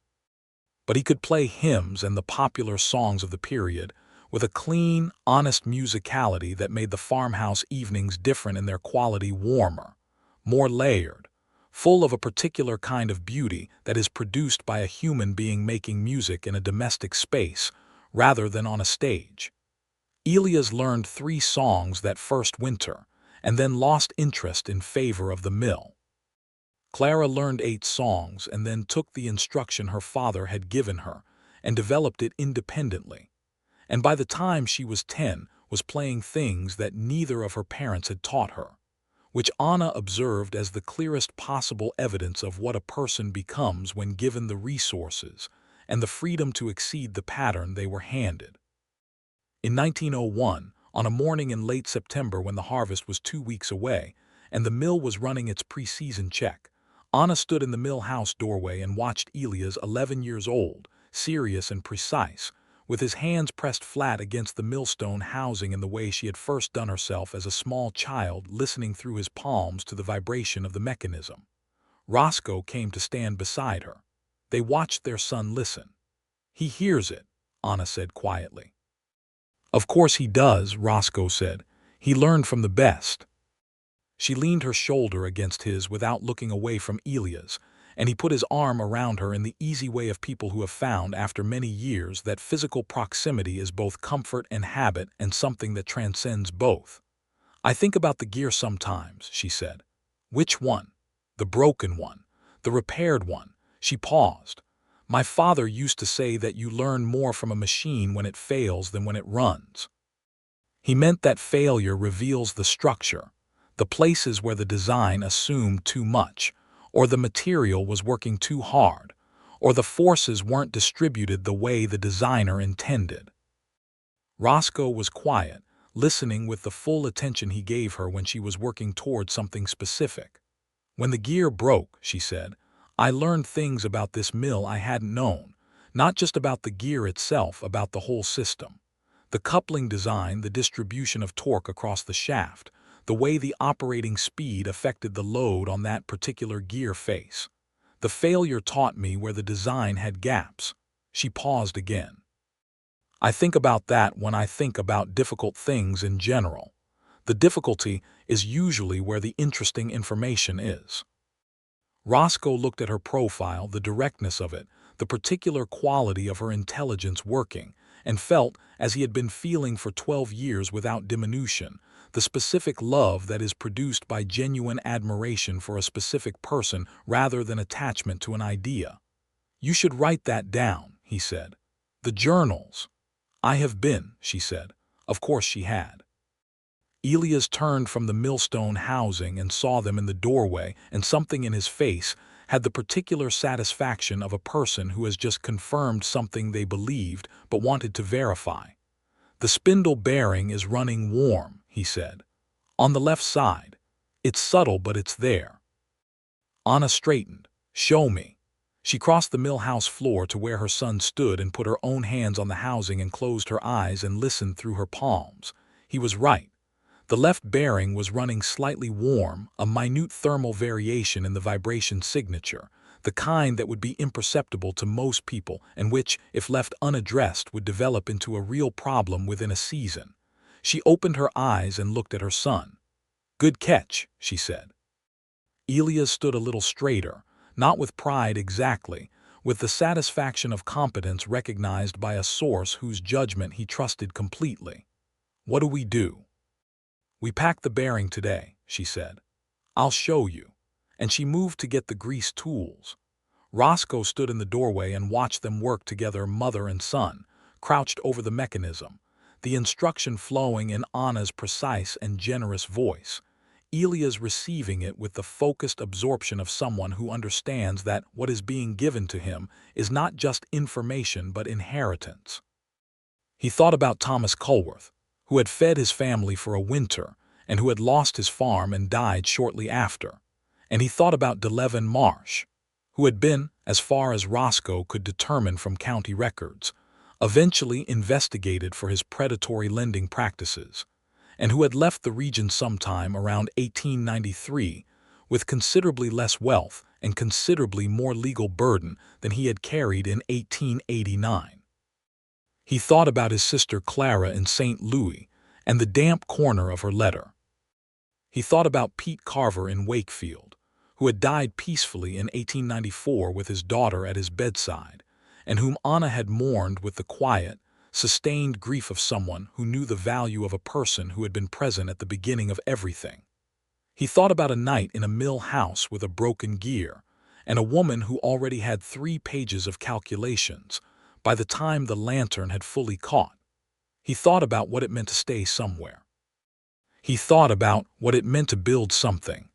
but he could play hymns and the popular songs of the period, with a clean, honest musicality that made the farmhouse evenings different in their quality, warmer, more layered, full of a particular kind of beauty that is produced by a human being making music in a domestic space rather than on a stage. Elias learned 3 songs that first winter, and then lost interest in favor of the mill. Clara learned 8 songs and then took the instruction her father had given her and developed it independently, and by the time she was 10 was playing things that neither of her parents had taught her, which Anna observed as the clearest possible evidence of what a person becomes when given the resources and the freedom to exceed the pattern they were handed. In 1901, on a morning in late September when the harvest was 2 weeks away and the mill was running its pre-season check, Anna stood in the mill house doorway and watched Elias, 11 years old, serious and precise, with his hands pressed flat against the millstone housing in the way she had first done herself as a small child, listening through his palms to the vibration of the mechanism. Roscoe came to stand beside her. They watched their son listen. "He hears it," Anna said quietly. "Of course he does," Roscoe said. "He learned from the best." She leaned her shoulder against his without looking away from Elias, and he put his arm around her in the easy way of people who have found, after many years, that physical proximity is both comfort and habit and something that transcends both. "I think about the gear sometimes," she said. "Which one? The broken one? The repaired one?" She paused. "My father used to say that you learn more from a machine when it fails than when it runs. He meant that failure reveals the structure, the places where the design assumed too much, or the material was working too hard, or the forces weren't distributed the way the designer intended." Roscoe was quiet, listening with the full attention he gave her when she was working toward something specific. "When the gear broke," she said, "I learned things about this mill I hadn't known, not just about the gear itself, about the whole system. The coupling design, the distribution of torque across the shaft, the way the operating speed affected the load on that particular gear face. The failure taught me where the design had gaps." She paused again. "I think about that when I think about difficult things in general. The difficulty is usually where the interesting information is." Roscoe looked at her profile, the directness of it, the particular quality of her intelligence working, and felt, as he had been feeling for 12 years without diminution, the specific love that is produced by genuine admiration for a specific person rather than attachment to an idea. "You should write that down," he said. "The journals." "I have been," she said. Of course she had. Elias turned from the millstone housing and saw them in the doorway, and something in his face had the particular satisfaction of a person who has just confirmed something they believed but wanted to verify. "The spindle bearing is running warm," he said. "On the left side. It's subtle, but it's there." Anna straightened. "Show me." She crossed the mill house floor to where her son stood and put her own hands on the housing and closed her eyes and listened through her palms. He was right. The left bearing was running slightly warm, a minute thermal variation in the vibration signature, the kind that would be imperceptible to most people and which, if left unaddressed, would develop into a real problem within a season. She opened her eyes and looked at her son. "Good catch," she said. Elias stood a little straighter, not with pride exactly, with the satisfaction of competence recognized by a source whose judgment he trusted completely. "What do we do?" "We packed the bearing today," she said. "I'll show you." And she moved to get the grease tools. Roscoe stood in the doorway and watched them work together, mother and son, crouched over the mechanism, the instruction flowing in Anna's precise and generous voice, Elias receiving it with the focused absorption of someone who understands that what is being given to him is not just information but inheritance. He thought about Thomas Culworth, who had fed his family for a winter and who had lost his farm and died shortly after. And he thought about DeLevin Marsh, who had been, as far as Roscoe could determine from county records, eventually investigated for his predatory lending practices, and who had left the region sometime around 1893 with considerably less wealth and considerably more legal burden than he had carried in 1889. He thought about his sister Clara in St. Louis and the damp corner of her letter. He thought about Pete Carver in Wakefield, who had died peacefully in 1894 with his daughter at his bedside, and whom Anna had mourned with the quiet, sustained grief of someone who knew the value of a person who had been present at the beginning of everything. He thought about a night in a mill house with a broken gear, and a woman who already had 3 pages of calculations by the time the lantern had fully caught. He thought about what it meant to stay somewhere. He thought about what it meant to build something.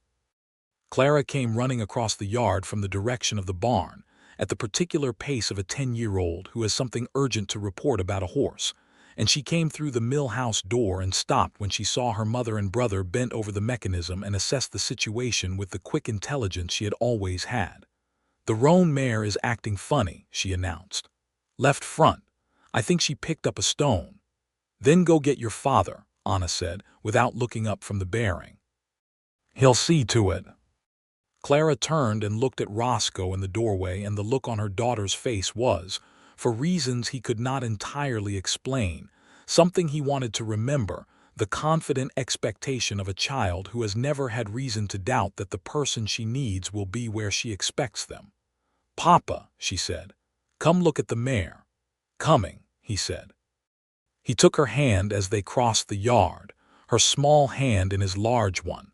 Clara came running across the yard from the direction of the barn, at the particular pace of a 10-year-old who has something urgent to report about a horse, and she came through the mill house door and stopped when she saw her mother and brother bent over the mechanism and assessed the situation with the quick intelligence she had always had. "The roan mare is acting funny," she announced. "Left front. I think she picked up a stone." "Then go get your father," Anna said, without looking up from the bearing. "He'll see to it." Clara turned and looked at Roscoe in the doorway, and the look on her daughter's face was, for reasons he could not entirely explain, something he wanted to remember, the confident expectation of a child who has never had reason to doubt that the person she needs will be where she expects them. "Papa," she said, "come look at the mare." "Coming," he said. He took her hand as they crossed the yard, her small hand in his large one,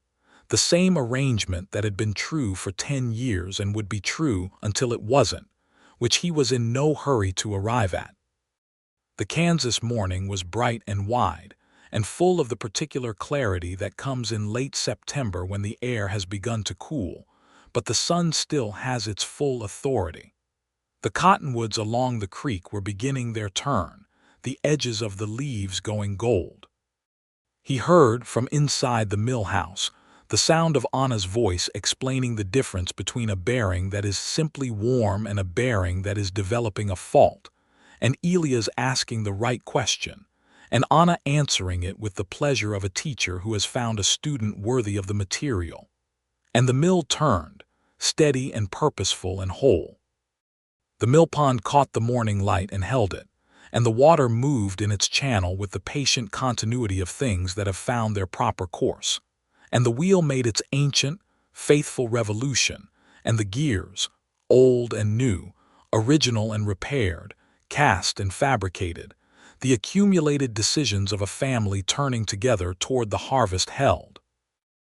the same arrangement that had been true for 10 years and would be true until it wasn't, which he was in no hurry to arrive at. The Kansas morning was bright and wide, and full of the particular clarity that comes in late September when the air has begun to cool, but the sun still has its full authority. The cottonwoods along the creek were beginning their turn, the edges of the leaves going gold. He heard, from inside the mill house, the sound of Anna's voice explaining the difference between a bearing that is simply warm and a bearing that is developing a fault, and Elia's asking the right question, and Anna answering it with the pleasure of a teacher who has found a student worthy of the material. And the mill turned, steady and purposeful and whole. The mill pond caught the morning light and held it, and the water moved in its channel with the patient continuity of things that have found their proper course. And the wheel made its ancient, faithful revolution, and the gears, old and new, original and repaired, cast and fabricated, the accumulated decisions of a family turning together toward the harvest held.